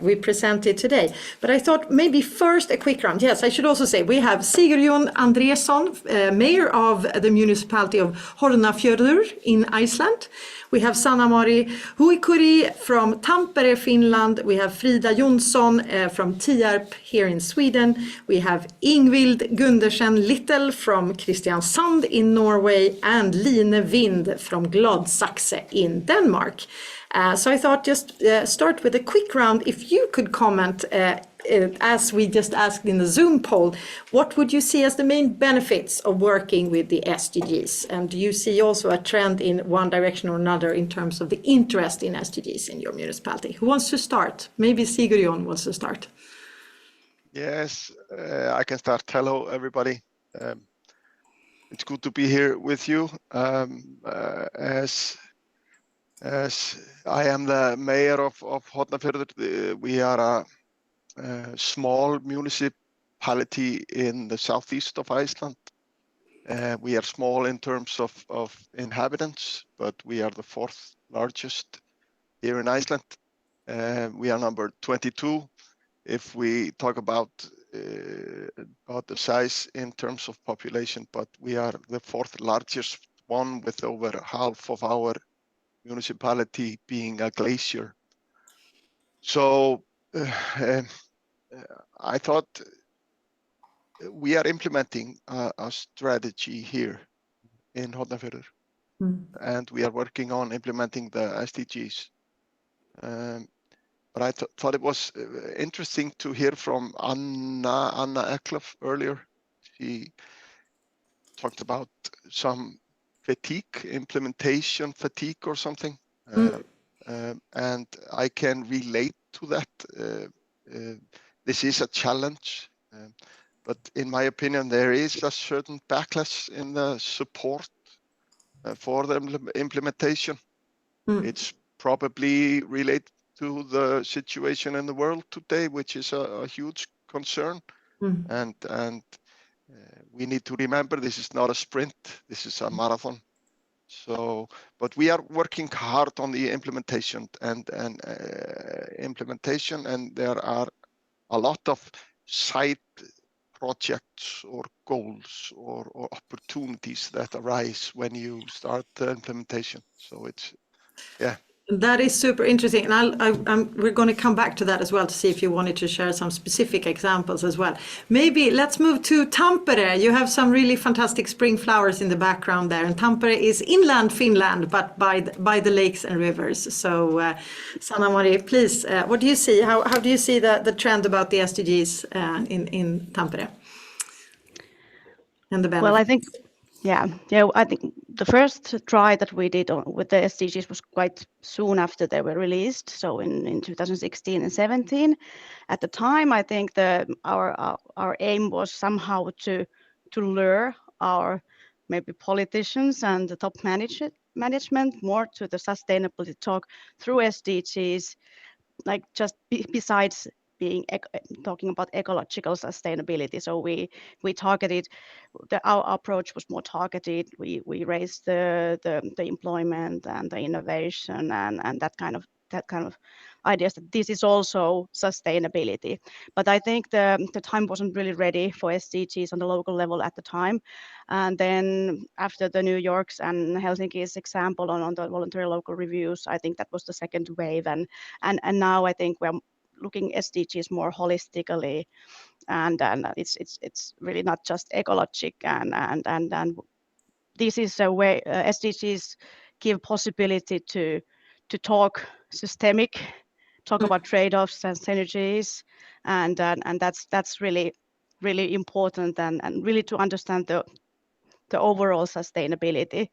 we presented today. But I thought maybe first a quick round. Yes, I should also say we have Sigurjón Andrésson, mayor of the municipality of Hornafjörður in Iceland. We have Sanna-Mari Huikuri from Tampere, Finland. We have Frida Jonsson from Tierp here in Sweden. We have Ingvild Gundersen Little from Kristiansand in Norway, and Line Vind from Gladsaxe in Denmark. So I thought just start with a quick round. If you could comment, as we just asked in the Zoom poll, what would you see as the main benefits of working with the SDGs? And do you see also a trend in one direction or another in terms of the interest in SDGs in your municipality? Who wants to start? Maybe Sigurjón wants to start. Yes, I can start. Hello, everybody. It's good to be here with you. As I am the mayor of Hornafjörður, we are a small municipality in the southeast of Iceland. We are small in terms of inhabitants, but we are the fourth largest here in Iceland. We are number 22 if we talk about the size in terms of population, but we are the fourth largest one, with over half of our municipality being a glacier. So I thought we are implementing a strategy here in Hornafjörður, Mm. and we are working on implementing the SDGs. But I thought it was interesting to hear from Anna Eklöf earlier. She talked about some fatigue, implementation fatigue or something. And I can relate to that. This is a challenge, but in my opinion, there is a certain backlash in the support for the implementation. It's probably related to the situation in the world today, which is a huge concern. And we need to remember this is not a sprint, this is a marathon. So, but we are working hard on the implementation and there are a lot of side projects or goals or opportunities that arise when you start the implementation. So it's, yeah. That is super interesting, and we're going to come back to that as well to see if you wanted to share some specific examples as well. Maybe let's move to Tampere. You have some really fantastic spring flowers in the background there, and Tampere is inland Finland, but by the lakes and rivers. So, Sanna-Marie, please, what do you see? How do you see the trend about the SDGs in Tampere and the benefits? Well, I think. Yeah, I think the first try that we did with the SDGs was quite soon after they were released, so in 2016 and 17. At the time, I think our aim was somehow to lure our maybe politicians and the top management more to the sustainability talk through SDGs, like just besides being talking about ecological sustainability. So we targeted, our approach was more targeted. We raised the employment and the innovation and that kind of ideas that this is also sustainability. But I think the time wasn't really ready for SDGs on the local level at the time. And then after the New York's and Helsinki's example on the voluntary local reviews, I think that was the second wave. And now I think we're looking SDGs more holistically, and it's really not just ecologic, and this is a way SDGs give possibility to talk systemic, talk about trade-offs and synergies, and that's really important, and really to understand the overall sustainability.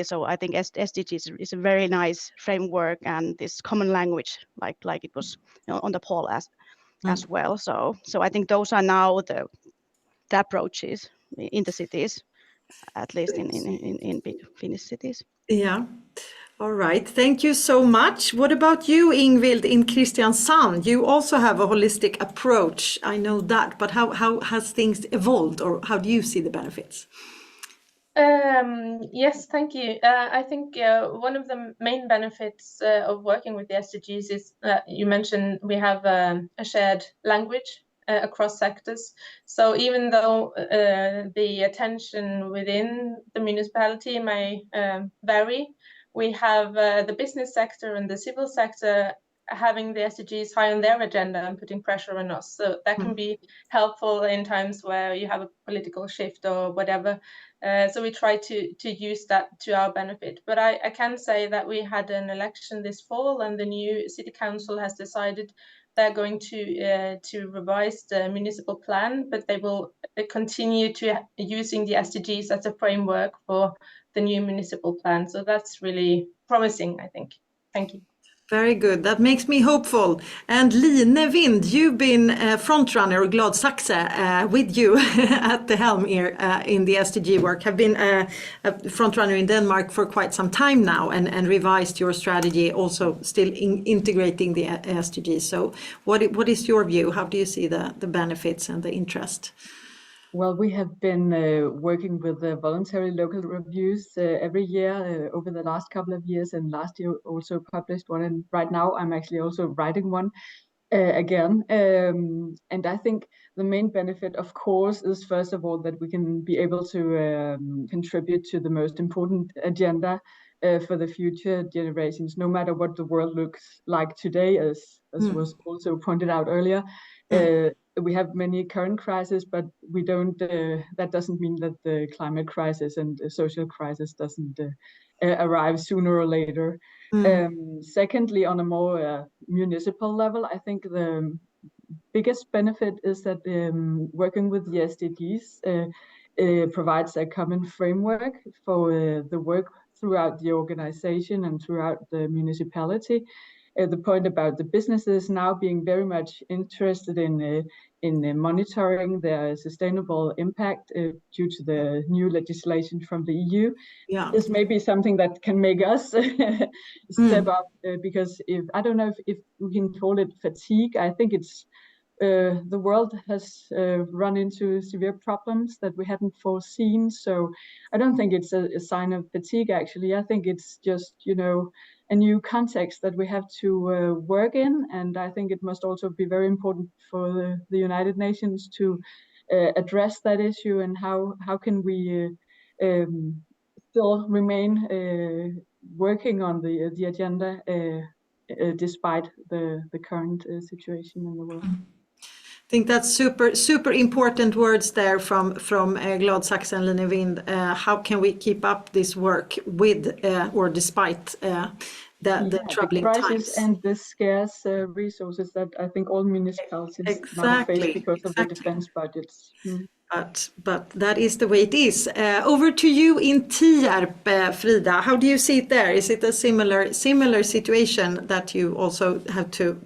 So I think SDGs is a very nice framework, and this common language, like it was on the poll as well. So I think those are now the approaches in the cities, at least in big Finnish cities. Yeah. All right. Thank you so much. What about you, Ingvild, in Kristiansand? You also have a holistic approach. I know that, but how has things evolved, or how do you see the benefits? Yes, thank you. I think one of the main benefits of working with the SDGs is you mentioned we have a shared language across sectors. So even though the attention within the municipality may vary, we have the business sector and the civil sector having the SDGs high on their agenda and putting pressure on us. So that can be helpful in times where you have a political shift or whatever. So we try to use that to our benefit. But I can say that we had an election this fall, and the new city council has decided they're going to revise the municipal plan, but they will continue to using the SDGs as a framework for the new municipal plan. So that's really promising, I think. Thank you. Very good. That makes me hopeful. And Line Vind, you've been a frontrunner, Glad Saxe, with you at the helm here in the SDG work, have been a frontrunner in Denmark for quite some time now, and revised your strategy, also still integrating the SDGs. So what is your view? How do you see the benefits and the interest? Well, we have been working with the voluntary local reviews every year over the last couple of years, and last year also published one. And right now I'm actually also writing one again. And I think the main benefit, of course, is first of all that we can be able to contribute to the most important agenda for the future generations, no matter what the world looks like today, as was also pointed out earlier. we have many current crises, but we don't. That doesn't mean that the climate crisis and the social crisis doesn't arrive sooner or later. Secondly, on a more municipal level, I think the biggest benefit is that working with the SDGs provides a common framework for the work throughout the organization and throughout the municipality. The point about the businesses now being very much interested in monitoring their sustainable impact due to the new legislation from the EU is maybe something that can make us step up, because I don't know if we can call it fatigue. I think it's the world has run into severe problems that we hadn't foreseen. So I don't think it's a sign of fatigue, actually. I think it's just, a new context that we have to work in. And I think it must also be very important for the United Nations to address that issue, and how can we still remain working on the agenda despite the current situation in the world. I think that's super important words there from Glad Saxen Linevind. How can we keep up this work with or despite the troubling crisis times and the scarce resources that I think all municipalities now face because of the defense budgets. But that is the way it is. Over to you in Tierp, Frida. How do you see it there? Is it a similar situation that you also have to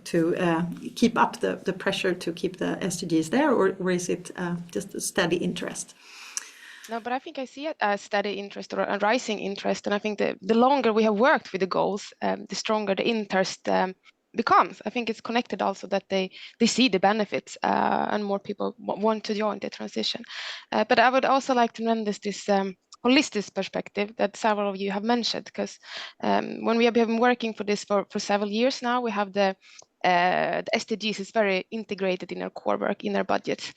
keep up the pressure to keep the SDGs there, or is it just a steady interest? No, but I think I see a steady interest or a rising interest, and I think the longer we have worked with the goals, the stronger the interest becomes. I think it's connected also that they see the benefits and more people want to join the transition. But I would also like to run this holistic perspective that several of you have mentioned, because when we have been working for this for several years now, we have the SDGs is very integrated in our core work, in our budgets.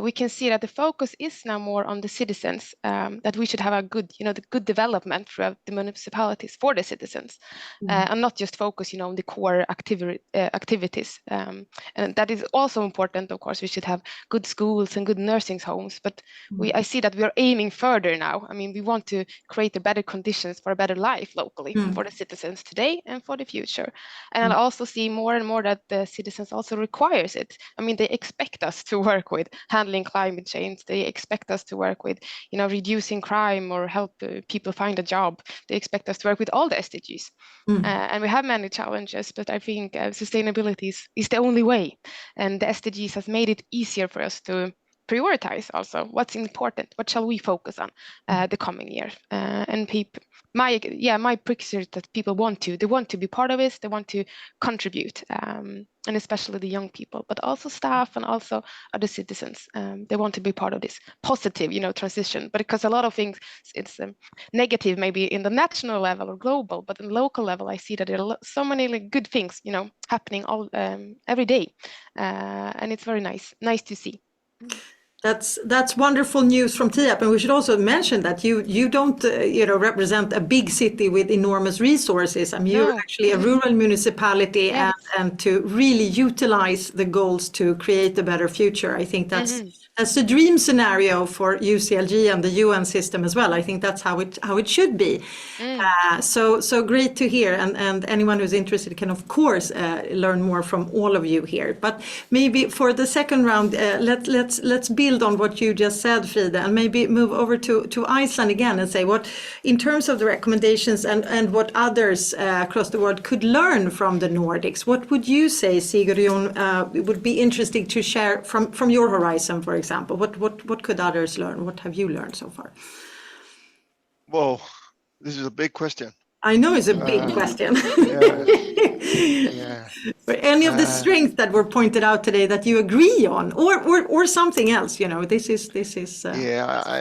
We can see that the focus is now more on the citizens, that we should have a good, the good development throughout the municipalities for the citizens, and not just focus, on the core activities. And that is also important, of course. We should have good schools and good nursing homes, but I see that we are aiming further now. I mean, we want to create the better conditions for a better life locally for the citizens today and for the future. And I also see more and more that the citizens also requires it. I mean, they expect us to work with handling climate change. They expect us to work with, reducing crime or help people find a job. They expect us to work with all the SDGs. And we have many challenges, but I think sustainability is the only way. And the SDGs has made it easier for us to prioritize also what's important, what shall we focus on the coming year. And my picture is that people want to be part of it, they want to contribute, and especially the young people, but also staff and also other citizens. They want to be part of this positive, transition. But because a lot of things, it's negative maybe in the national level or global, but in local level, I see that there are so many good things, happening every day, and it's very nice to see. That's wonderful news from Tierp, and we should also mention that you don't represent a big city with enormous resources. I mean, you're actually a rural municipality, and to really utilize the goals to create a better future. I think that's the dream scenario for UCLG and the UN system as well. I think that's how it should be. So great to hear, and anyone who's interested can of course learn more from all of you here. But maybe for the second round, let's build on what you just said, Frida, and maybe move over to Iceland again and say what, in terms of the recommendations and what others across the world could learn from the Nordics, what would you say, Sigurjón, would be interesting to share from your horizon, for example? What could others learn? What have you learned so far? Well, this is a big question. I know it's a big question. Yeah. Any of the strengths that were pointed out today that you agree on, or something else, this is. I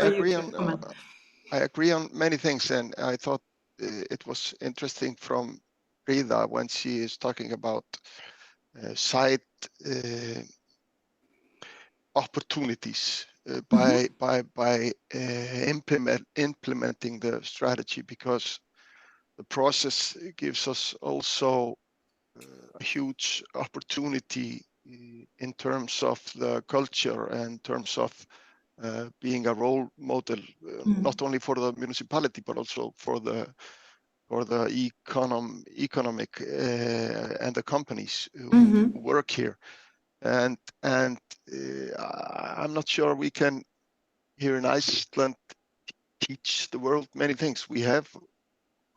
agree on many things, and I thought it was interesting from Frida when she is talking about side opportunities by implementing the strategy, because the process gives us also a huge opportunity in terms of the culture and in terms of being a role model, not only for the municipality but also for the economic and the companies who work here. And I'm not sure we can here in Iceland teach the world many things. We have, of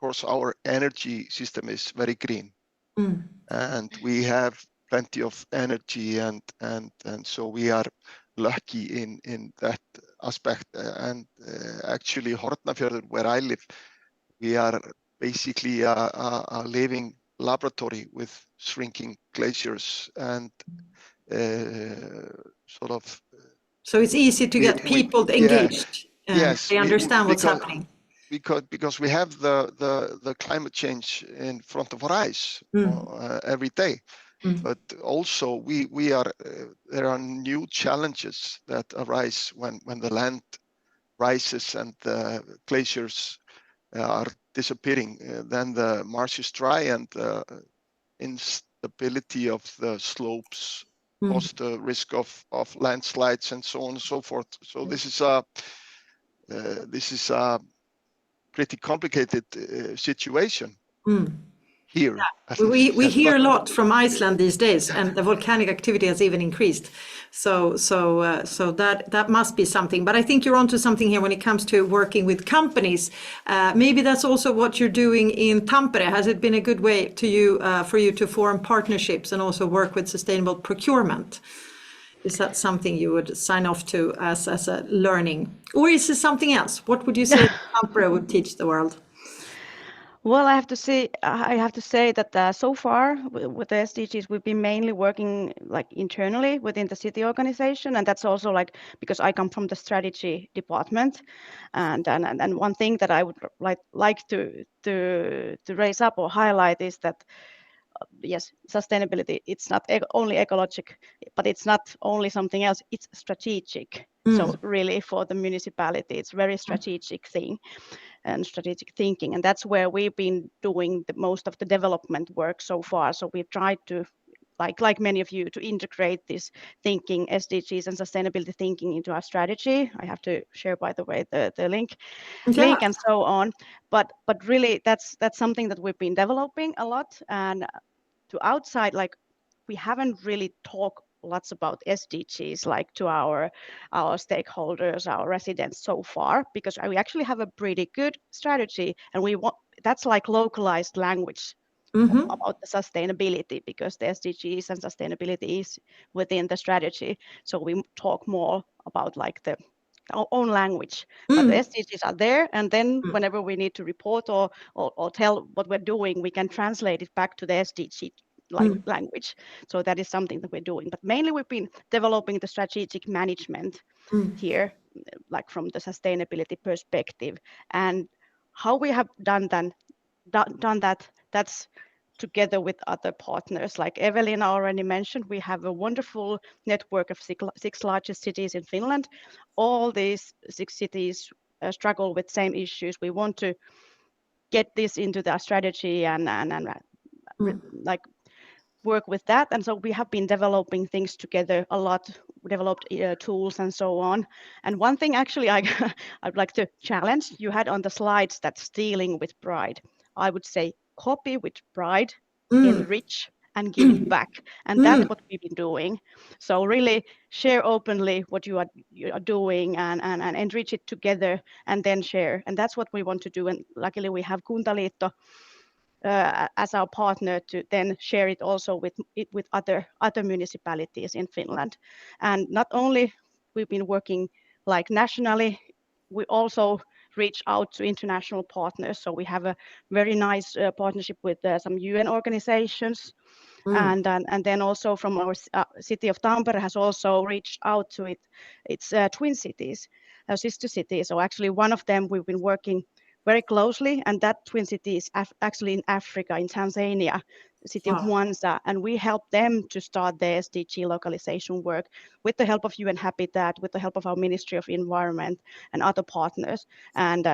course, our energy system is very green, and we have plenty of energy, and so we are lucky in that aspect. And actually, Hornafjörður, where I live, we are basically a living laboratory with shrinking glaciers and sort of. So it's easy to get people engaged. Yes, they understand what's happening. Because we have the climate change in front of our eyes every day. But also we are there are new challenges that arise when the land rises and the glaciers are disappearing. Then the marshes dry and the instability of the slopes cause the risk of landslides and so on and so forth. So this is a pretty complicated situation here. We hear a lot from Iceland these days, and the volcanic activity has even increased. So that must be something. But I think you're onto something here when it comes to working with companies. Maybe that's also what you're doing in Tampere. Has it been a good way for you to form partnerships and also work with sustainable procurement? Is that something you would sign off to as a learning, or is it something else? What would you say Tampere would teach the world? Well, I have to say that so far with the SDGs, we've been mainly working like internally within the city organization, and that's also like because I come from the strategy department, and one thing that I would like to raise up or highlight is that yes, sustainability, it's not only ecological, but it's not only something else, it's strategic. So really for the municipality, it's very strategic thing and strategic thinking. And that's where we've been doing the most of the development work so far. So we've tried to, like many of you, to integrate this thinking, SDGs and sustainability thinking into our strategy. I have to share, by the way, the link and so on. But really, that's something that we've been developing a lot. And to outside, like we haven't really talked lots about SDGs like to our stakeholders, our residents so far, because we actually have a pretty good strategy, and that's like localized language about the sustainability, because the SDGs and sustainability is within the strategy. So we talk more about like our own language, but the SDGs are there, and then whenever we need to report or tell what we're doing, we can translate it back to the SDG language. So that is something that we're doing, but mainly we've been developing the strategic management here, like from the sustainability perspective. And how we have done that, that's together with other partners. Like Evelina already mentioned, we have a wonderful network of six largest cities in Finland. All these 6 cities struggle with same issues. We want to get this into the strategy and like work with that. And so we have been developing things together a lot, developed tools and so on. And one thing actually I'd like to challenge, you had on the slides that stealing with pride. I would say copy with pride, enrich and give it back. And that's what we've been doing. So really share openly what you are doing and enrich it together and then share. And that's what we want to do. And luckily we have Kuntaliitto as our partner to then share it also with other municipalities in Finland. And not only we've been working like nationally, we also reach out to international partners. So we have a very nice partnership with some UN organizations. And then also from our city of Tampere has also reached out to its twin cities, sister cities. So actually one of them we've been working very closely, and that twin city is actually in Africa, in Tanzania, the city of Mwanza, and we help them to start their SDG localization work with the help of UN Habitat, with the help of our Ministry of Environment and other partners, and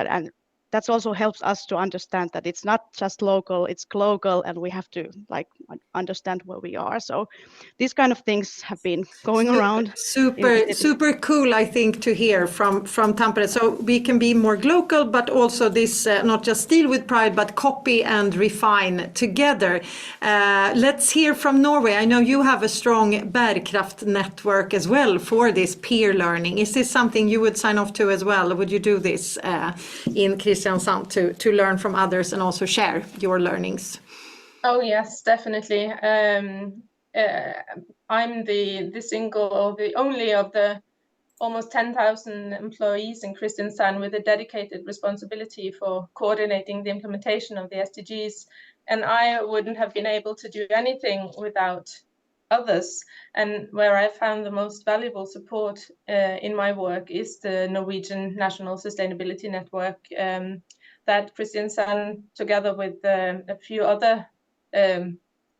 that's also helps us to understand that it's not just local, it's global, and we have to like understand where we are. So these kind of things have been going around. Super cool, I think, to hear from Tampere. So we can be more local, but also this not just steal with pride, but copy and refine together. Let's hear from Norway. I know you have a strong Bärkraft network as well for this peer learning. Is this something you would sign off to as well? Would you do this in Kristiansand to learn from others and also share your learnings? Oh yes, definitely. I'm the single or the only of the almost 10,000 employees in Kristiansand with a dedicated responsibility for coordinating the implementation of the SDGs. And I wouldn't have been able to do anything without others. And where I found the most valuable support in my work is the Norwegian National Sustainability Network that Kristiansand, together with a few other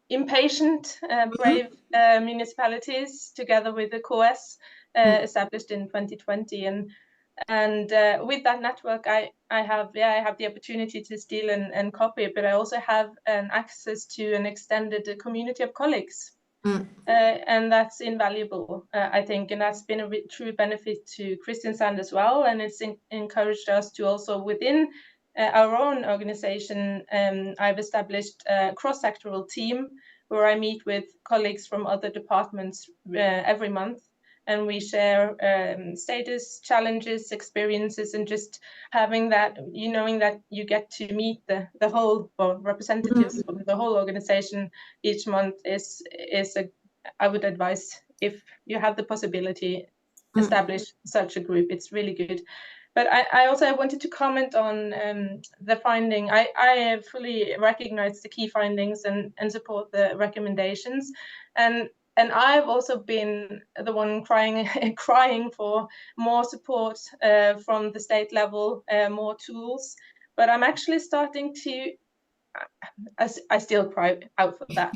impatient, brave municipalities, together with the COES, established in 2020. And with that network, I have the opportunity to steal and copy, but I also have access to an extended community of colleagues. And that's invaluable, I think, and that's been a true benefit to Kristiansand as well. And it's encouraged us to also within our own organization. I've established a cross-sectoral team where I meet with colleagues from other departments every month, and we share status, challenges, experiences, and just having that, knowing that you get to meet the whole, or representatives of the whole organization each month is I would advise, if you have the possibility, establish such a group. It's really good. But I also wanted to comment on the finding. I fully recognize the key findings and support the recommendations. And I've also been the one crying for more support from the state level, more tools. But I'm actually starting to, I still cry out for that.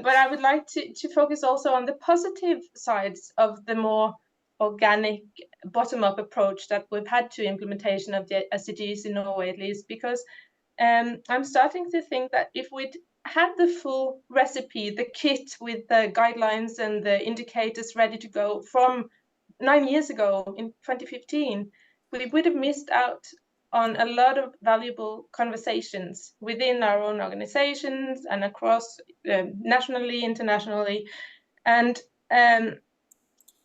But I would like to focus also on the positive sides of the more organic bottom-up approach that we've had to implementation of the SDGs in Norway, at least, because I'm starting to think that if we'd had the full recipe, the kit with the guidelines and the indicators ready to go from 9 years ago in 2015, we would have missed out on a lot of valuable conversations within our own organizations and across nationally, internationally. And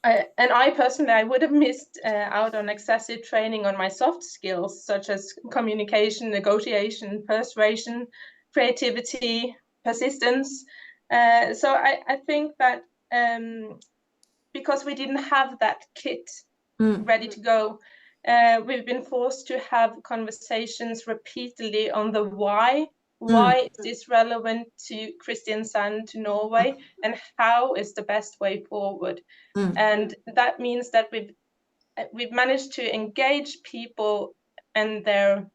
I personally, I would have missed out on excessive training on my soft skills, such as communication, negotiation, persuasion, creativity, persistence. So I think that because we didn't have that kit ready to go, we've been forced to have conversations repeatedly on the why. Why is this relevant to Kristiansand, to Norway, and how is the best way forward? And that means that we've managed to engage people and their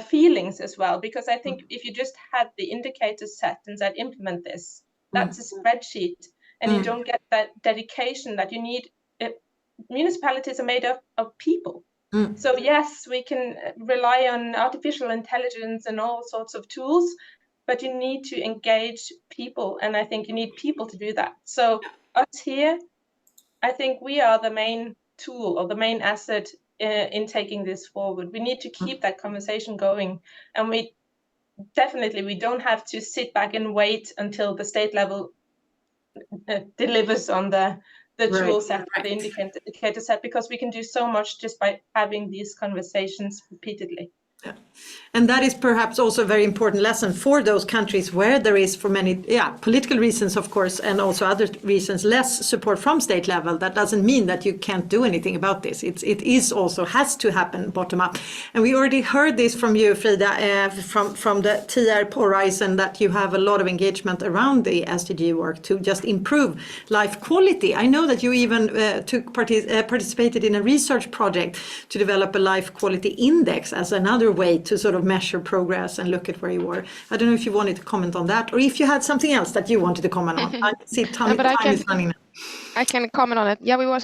feelings as well. Because I think if you just had the indicators set and said implement this, that's a spreadsheet, and you don't get that dedication that you need. Municipalities are made up of people. So yes, we can rely on artificial intelligence and all sorts of tools, but you need to engage people, and I think you need people to do that. So us here, I think we are the main tool or the main asset in taking this forward. We need to keep that conversation going, and we don't have to sit back and wait until the state level delivers on the tool set, the indicator set, because we can do so much just by having these conversations repeatedly. Yeah. And that is perhaps also a very important lesson for those countries where there is, for many political reasons, of course, and also other reasons, less support from state level. That doesn't mean that you can't do anything about this. It is also has to happen bottom up. And we already heard this from you, Frida, from the TR Horizon, that you have a lot of engagement around the SDG work to just improve life quality. I know that you even participated in a research project to develop a life quality index as another way to sort of measure progress and look at where you were. I don't know if you wanted to comment on that, or if you had something else that you wanted to comment on. I see time is running now. I can comment on it. Yeah, we were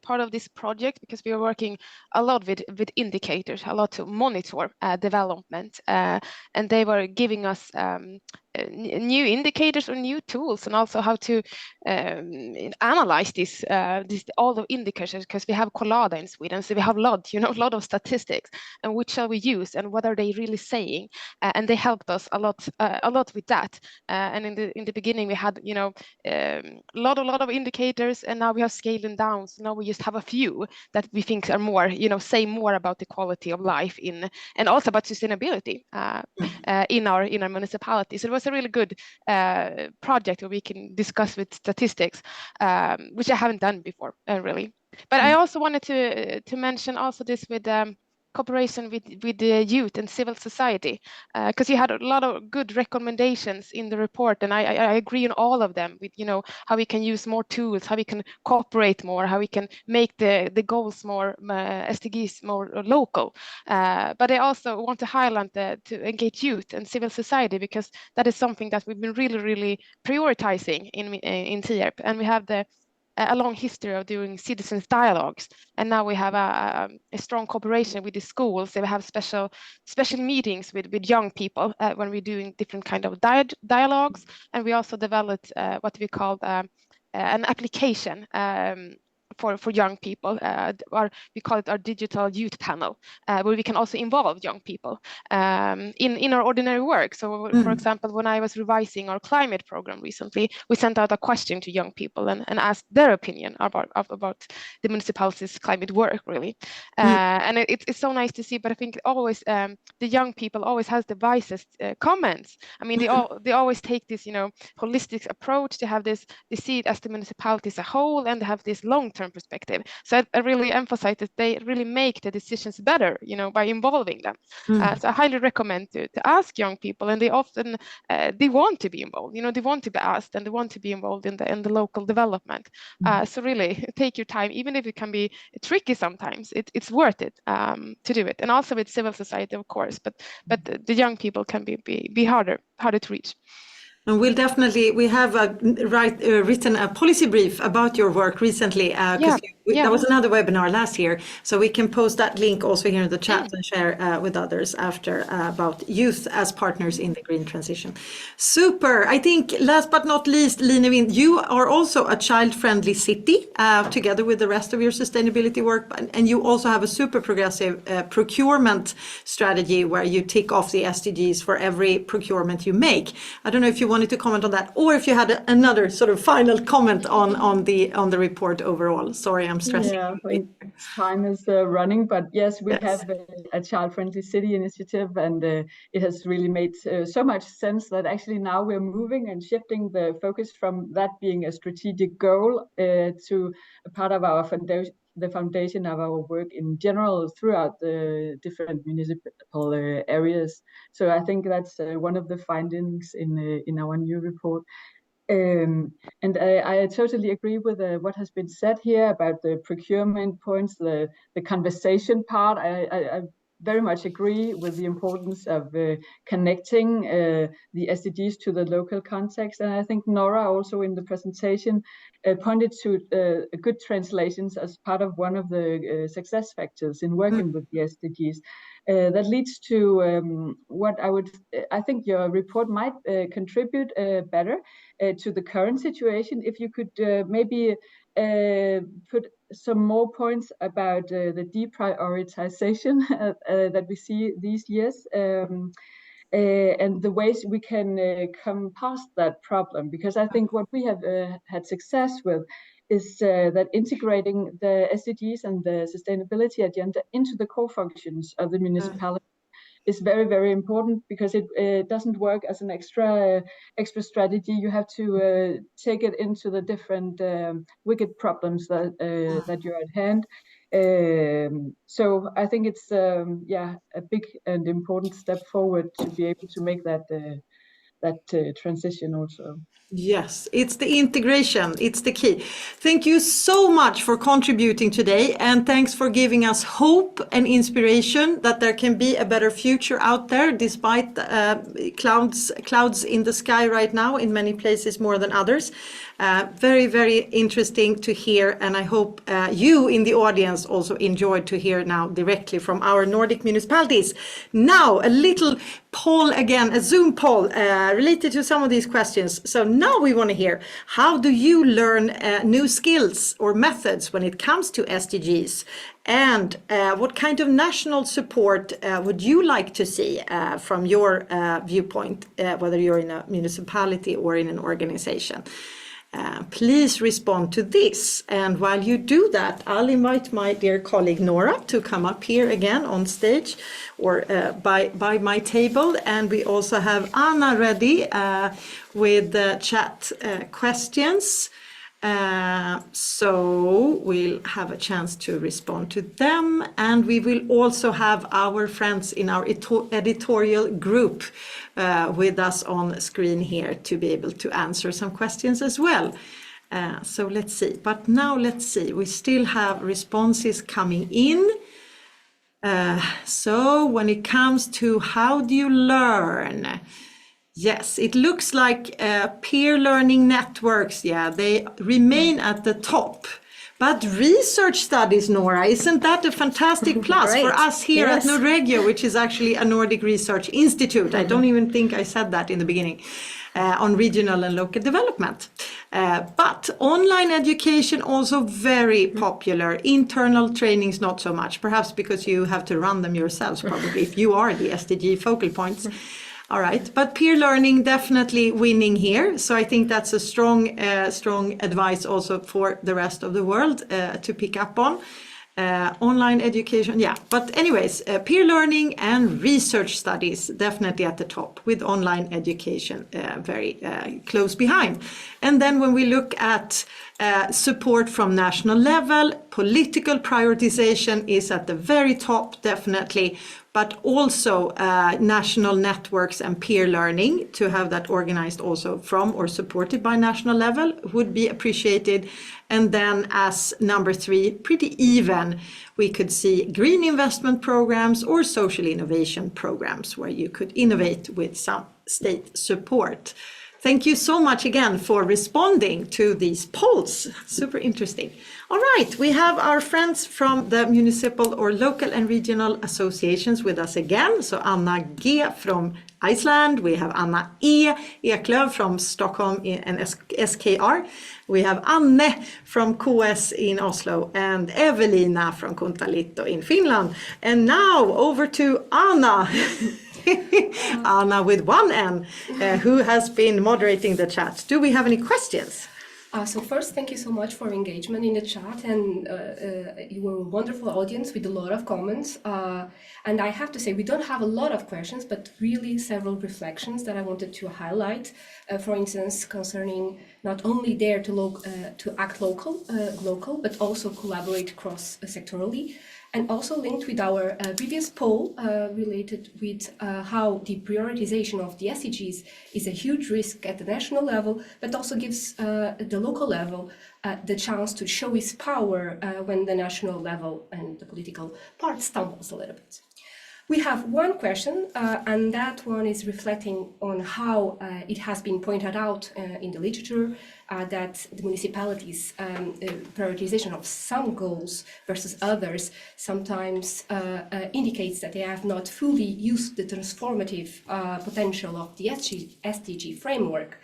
part of this project because we were working a lot with indicators, a lot to monitor development, and they were giving us new indicators or new tools, and also how to analyze this all the indicators, because we have Collada in Sweden, so we have a lot of statistics, and which shall we use, and what are they really saying? And they helped us a lot with that. And in the beginning, we had a lot of indicators, and now we have scaled them down. So now we just have a few that we think are more, say more about the quality of life and also about sustainability in our municipalities. So it was a really good project where we can discuss with statistics, which I haven't done before, really. But I also wanted to mention also this with cooperation with the youth and civil society, because you had a lot of good recommendations in the report, and I agree on all of them, with how we can use more tools, how we can cooperate more, how we can make the goals more SDGs more local. But I also want to highlight to engage youth and civil society, because that is something that we've been really prioritizing in TIERP, and we have a long history of doing citizens dialogues, and now we have a strong cooperation with the schools. They have special meetings with young people when we're doing different kind of dialogues, and we also developed what we call an application for young people, or we call it our digital youth panel, where we can also involve young people in our ordinary work. So, for example, when I was revising our climate program recently, we sent out a question to young people and asked their opinion about the municipality's climate work, really. And it's so nice to see. But I think always the young people always has the wisest comments. I mean, they always take this holistic approach to have this. They see it as the municipality as a whole, and they have this long-term perspective. So I really emphasize that they really make the decisions better, by involving them. So I highly recommend to ask young people, and they often they want to be involved. They want to be asked, and they want to be involved in the local development. So really take your time, even if it can be tricky sometimes. It's worth it to do it, and also with civil society, of course. But the young people can be harder to reach. And we have written a policy brief about your work recently, because that was another webinar last year. So we can post that link also here in the chat and share with others after about youth as partners in the green transition. Super. I think last but not least, Linevind, you are also a child-friendly city together with the rest of your sustainability work. And you also have a super progressive procurement strategy where you tick off the SDGs for every procurement you make. I don't know if you wanted to comment on that, or if you had another sort of final comment on the report overall. Sorry, I'm stressing. Yeah, I think time is running, but yes, we have a child-friendly city initiative, and it has really made so much sense that actually now we're moving and shifting the focus from that being a strategic goal to a part of our foundation, the foundation of our work in general throughout the different municipal areas. So I think that's one of the findings in our new report. And I totally agree with what has been said here about the procurement points, the conversation part. I very much agree with the importance of connecting the SDGs to the local context. And I think Nora also in the presentation pointed to good translations as part of one of the success factors in working with the SDGs. That leads to what I think your report might contribute better to the current situation. If you could maybe put some more points about the deprioritization that we see these years, and the ways we can come past that problem. Because I think what we have had success with is that integrating the SDGs and the sustainability agenda into the core functions of the municipality is very, very important, because it doesn't work as an extra strategy. You have to take it into the different wicked problems that you're at hand. So I think it's a big and important step forward to be able to make that that transition also. Yes, it's the integration. It's the key. Thank you so much for contributing today, and thanks for giving us hope and inspiration that there can be a better future out there, despite clouds in the sky right now in many places more than others. Very, very interesting to hear, and I hope you in the audience also enjoyed to hear now directly from our Nordic municipalities. Now, a little poll again, a Zoom poll related to some of these questions. So now we want to hear, how do you learn new skills or methods when it comes to SDGs? And what kind of national support would you like to see from your viewpoint, whether you're in a municipality or in an organization? Please respond to this. And while you do that, I'll invite my dear colleague Nora to come up here again on stage or by my table. And we also have Anna ready with chat questions. So we'll have a chance to respond to them, and we will also have our friends in our editorial group with us on screen here to be able to answer some questions as well. So let's see, but now let's see, we still have responses coming in. So when it comes to how do you learn? Yes, it looks like peer learning networks, yeah, they remain at the top. But research studies, Nora, isn't that a fantastic plus for us here at Nordregio, which is actually a Nordic Research Institute? I don't even think I said that in the beginning, on regional and local development. But online education also very popular. Internal trainings not so much, perhaps because you have to run them yourselves, probably, if you are the SDG focal points. All right, but peer learning definitely winning here. So I think that's a strong advice also for the rest of the world to pick up on. Online education, yeah. But anyways, peer learning and research studies definitely at the top, with online education very close behind. And then when we look at support from national level, political prioritization is at the very top, definitely. But also national networks and peer learning, to have that organized also from or supported by national level, would be appreciated. And then as number 3, pretty even, we could see green investment programs or social innovation programs where you could innovate with some state support. Thank you so much again for responding to these polls. Super interesting. All right, we have our friends from the municipal or local and regional associations with us again. So Anna G from Iceland, we have Anna E. Eklöf from Stockholm and SKR. We have Anne from KS in Oslo and Evelina from Kuntaliitto in Finland. And now over to Anna. Anna with one N, who has been moderating the chat. Do we have any questions? So first, thank you so much for engagement in the chat, and you were a wonderful audience with a lot of comments. And I have to say, we don't have a lot of questions, but really several reflections that I wanted to highlight. For instance, concerning not only dare to act local, but also collaborate cross-sectorally. And also linked with our previous poll related with how the prioritization of the SDGs is a huge risk at the national level, but also gives the local level the chance to show its power when the national level and the political part stumbles a little bit. We have one question, and that one is reflecting on how it has been pointed out in the literature that the municipalities' prioritization of some goals versus others sometimes indicates that they have not fully used the transformative potential of the SDG framework.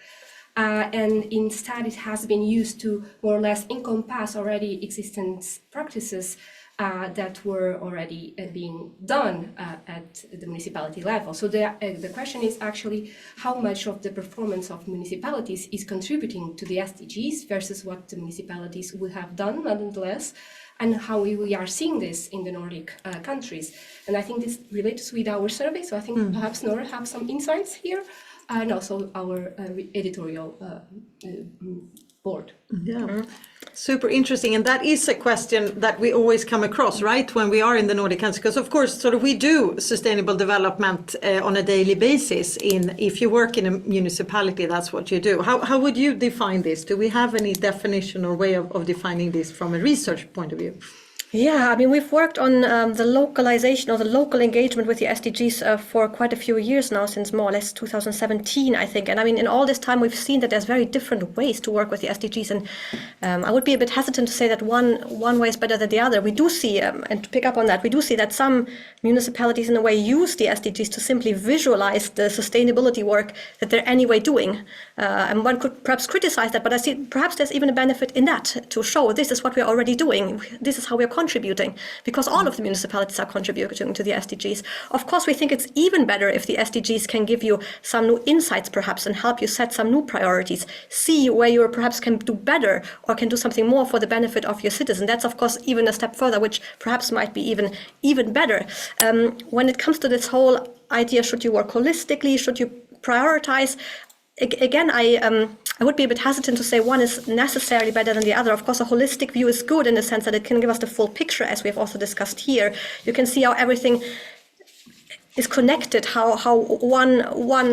And instead, it has been used to more or less encompass already existing practices that were already being done at the municipality level. So the question is actually how much of the performance of municipalities is contributing to the SDGs versus what the municipalities would have done nonetheless, and how we are seeing this in the Nordic countries. And I think this relates with our survey, so I think perhaps Nora have some insights here, and also our editorial board. Yeah. Super interesting. And that is a question that we always come across, right, when we are in the Nordic countries, because of course sort of we do sustainable development on a daily basis. If you work in a municipality, that's what you do. How would you define this? Do we have any definition or way of defining this from a research point of view? Yeah, I mean, we've worked on the localization or the local engagement with the SDGs for quite a few years now, since more or less 2017, I think. And I mean, in all this time, we've seen that there's very different ways to work with the SDGs. And I would be a bit hesitant to say that one way is better than the other. We do see, and to pick up on that, we do see that some municipalities in a way use the SDGs to simply visualize the sustainability work that they're anyway doing. And one could perhaps criticize that, but I see perhaps there's even a benefit in that, to show this is what we're already doing. This is how we're contributing, because all of the municipalities are contributing to the SDGs. Of course, we think it's even better if the SDGs can give you some new insights perhaps and help you set some new priorities, see where you perhaps can do better or can do something more for the benefit of your citizen. That's of course even a step further, which perhaps might be even better. When it comes to this whole idea, should you work holistically, should you prioritize? Again, I would be a bit hesitant to say one is necessarily better than the other. Of course, a holistic view is good in the sense that it can give us the full picture, as we've also discussed here. You can see how everything is connected, how one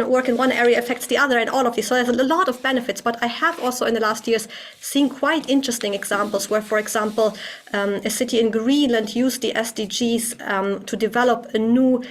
work in one area affects the other and all of this. So there's a lot of benefits, but I have also in the last years seen quite interesting examples where, for example, a city in Greenland used the SDGs to develop a new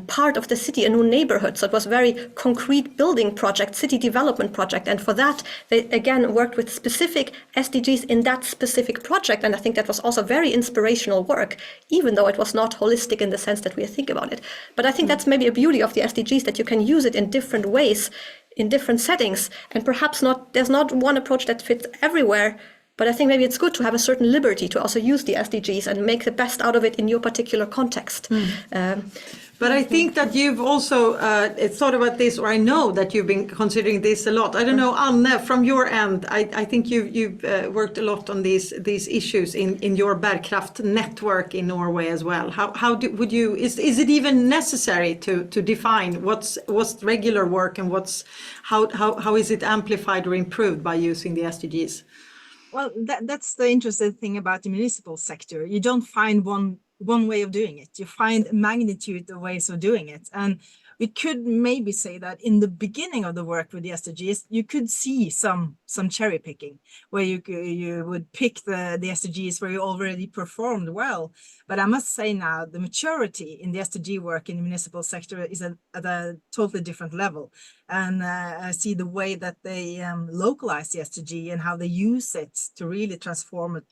part of the city, a new neighborhood. So it was a very concrete building project, city development project. And for that, they again worked with specific SDGs in that specific project. And I think that was also very inspirational work, even though it was not holistic in the sense that we think about it. But I think that's maybe a beauty of the SDGs, that you can use it in different ways, in different settings. And perhaps there's not one approach that fits everywhere. But I think maybe it's good to have a certain liberty to also use the SDGs and make the best out of it in your particular context. But I think that you've also thought about this, or I know that you've been considering this a lot. I don't know, Anne, from your end, I think you've worked a lot on these issues in your Bärkraft network in Norway as well. Is it even necessary to define what's regular work and how is it amplified or improved by using the SDGs? Well, that's the interesting thing about the municipal sector. You don't find one way of doing it. You find a magnitude of ways of doing it. And we could maybe say that in the beginning of the work with the SDGs, you could see some cherry picking, where you would pick the SDGs where you already performed well. But I must say now, the maturity in the SDG work in the municipal sector is at a totally different level. And I see the way that they localize the SDG and how they use it to really transform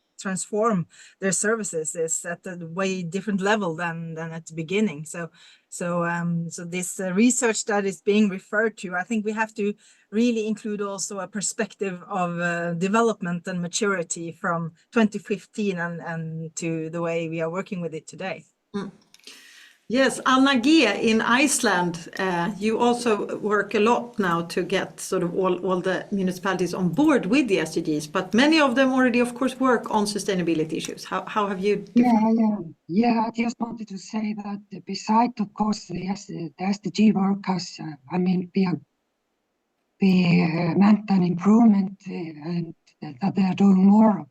their services is at a way different level than at the beginning. So this research that is being referred to, I think we have to really include also a perspective of development and maturity from 2015 and to the way we are working with it today. Yes, Anna G. in Iceland, you also work a lot now to get sort of all the municipalities on board with the SDGs, but many of them already, of course, work on sustainability issues. How have you? Yeah, I just wanted to say that besides, of course, the SDG work has, we meant an improvement and that they are doing more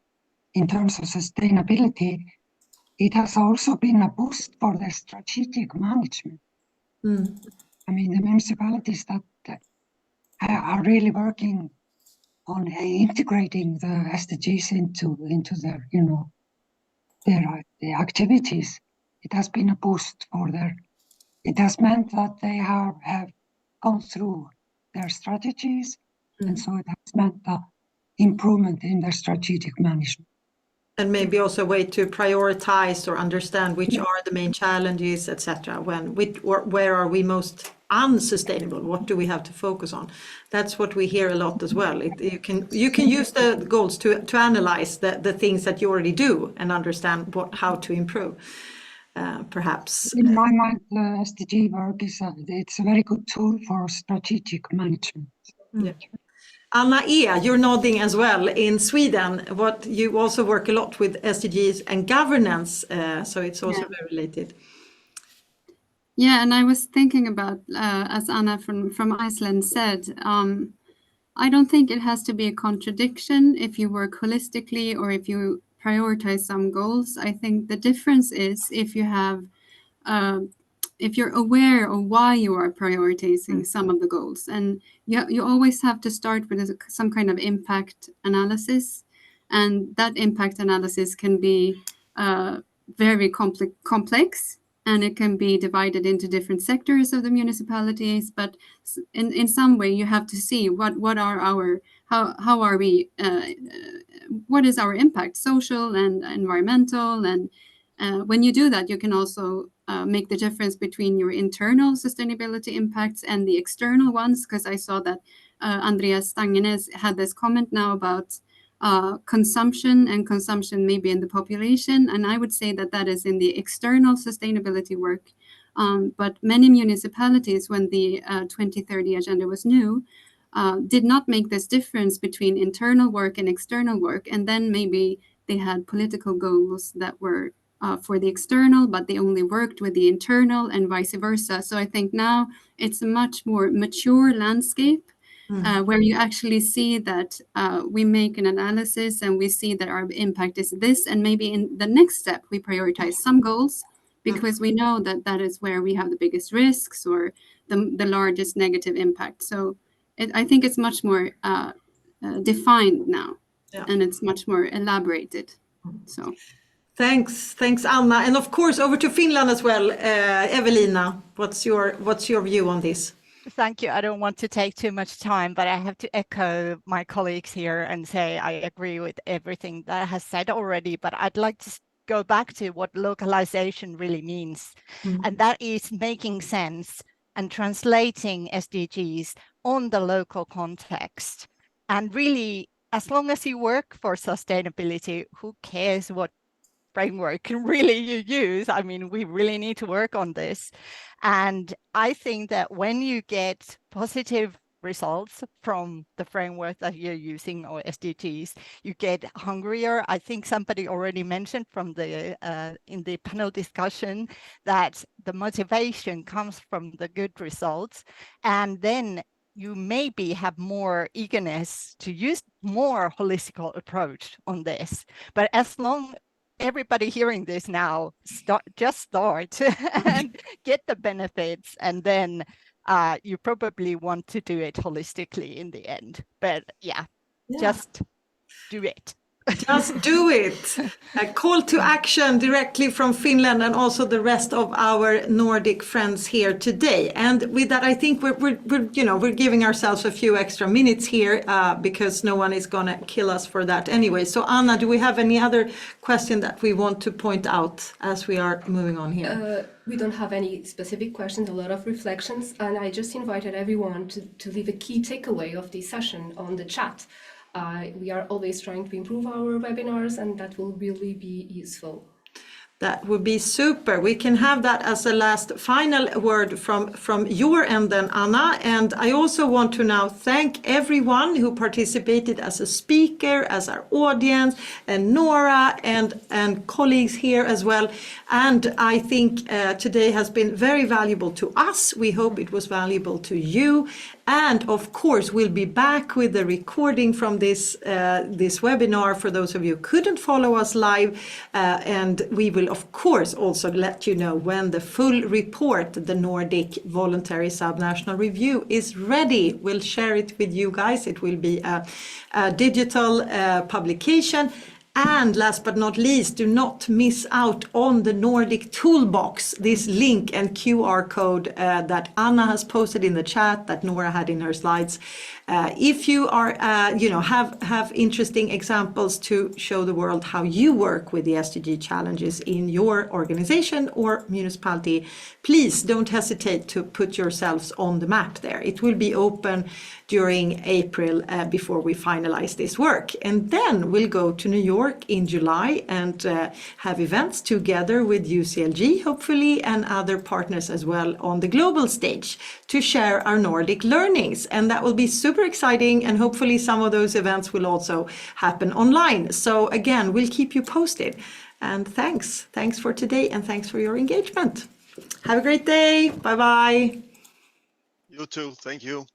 in terms of sustainability. It has also been a boost for their strategic management. I mean, the municipalities that are really working on integrating the SDGs into their, their activities. It has been a boost for it has meant that they have gone through their strategies, and so it has meant an improvement in their strategic management. And maybe also a way to prioritize or understand which are the main challenges, etc. Where are we most unsustainable? What do we have to focus on? That's what we hear a lot as well. You can use the goals to analyze the things that you already do and understand how to improve. Perhaps. In my mind, the SDG work it's a very good tool for strategic management. Yeah. Anna E., you're nodding as well. In Sweden, you also work a lot with SDGs and governance, so it's also very related. Yeah, and I was thinking about, as Anna from Iceland said, I don't think it has to be a contradiction if you work holistically or if you prioritize some goals. I think the difference is if you have, if you're aware of why you are prioritizing some of the goals, and you always have to start with some kind of impact analysis, and that impact analysis can be very complex, and it can be divided into different sectors of the municipalities. But in some way, you have to see what are our how are we what is our impact, social and environmental, and when you do that, you can also make the difference between your internal sustainability impacts and the external ones. Because I saw that Andreas Stangenes had this comment now about consumption maybe in the population, and I would say that that is in the external sustainability work. But many municipalities, when the 2030 agenda was new, did not make this difference between internal work and external work, and then maybe they had political goals that were for the external, but they only worked with the internal and vice versa. So I think now it's a much more mature landscape where you actually see that we make an analysis and we see that our impact is this, and maybe in the next step we prioritize some goals because we know that that is where we have the biggest risks or the largest negative impact. So I think it's much more defined now, and it's much more elaborated. So. Thanks, Anna, and of course over to Finland as well. Evelina, what's your view on this? Thank you. I don't want to take too much time, but I have to echo my colleagues here and say I agree with everything that has said already, but I'd like to go back to what localization really means. And that is making sense and translating SDGs on the local context. And really, as long as you work for sustainability, who cares what framework really you use? I mean, we really need to work on this. And I think that when you get positive results from the framework that you're using or SDGs, you get hungrier. I think somebody already mentioned from the in the panel discussion that the motivation comes from the good results, and then you maybe have more eagerness to use more holistic approach on this. But as long everybody hearing this now, just start and get the benefits, and then you probably want to do it holistically in the end. But yeah. Just do it. Just do it. A call to action directly from Finland and also the rest of our Nordic friends here today. And with that, I think we're giving ourselves a few extra minutes here because no one is going to kill us for that anyway. So Anna, do we have any other question that we want to point out as we are moving on here? We don't have any specific questions, a lot of reflections, and I just invited everyone to leave a key takeaway of this session on the chat. We are always trying to improve our webinars, and that will really be useful. That would be super. We can have that as a last final word from your end then, Anna. And I also want to now thank everyone who participated as a speaker, as our audience, and Nora and colleagues here as well. And I think today has been very valuable to us. We hope it was valuable to you. And of course, we'll be back with the recording from this webinar for those of you who couldn't follow us live. And we will, of course, also let you know when the full report, the Nordic Voluntary Sub-National Review, is ready. We'll share it with you guys. It will be a digital publication. And last but not least, do not miss out on the Nordic Toolbox, this link and QR code that Anna has posted in the chat, that Nora had in her slides. If you are, have interesting examples to show the world how you work with the SDG challenges in your organization or municipality, please don't hesitate to put yourselves on the map there. It will be open during April before we finalize this work. And then we'll go to New York in July and have events together with UCLG, hopefully, and other partners as well on the global stage to share our Nordic learnings. And that will be super exciting, and hopefully some of those events will also happen online. So again, we'll keep you posted. And thanks for today, and thanks for your engagement. Have a great day. Bye-bye. You too. Thank you.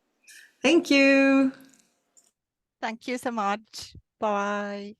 Thank you. Thank you so much. Bye.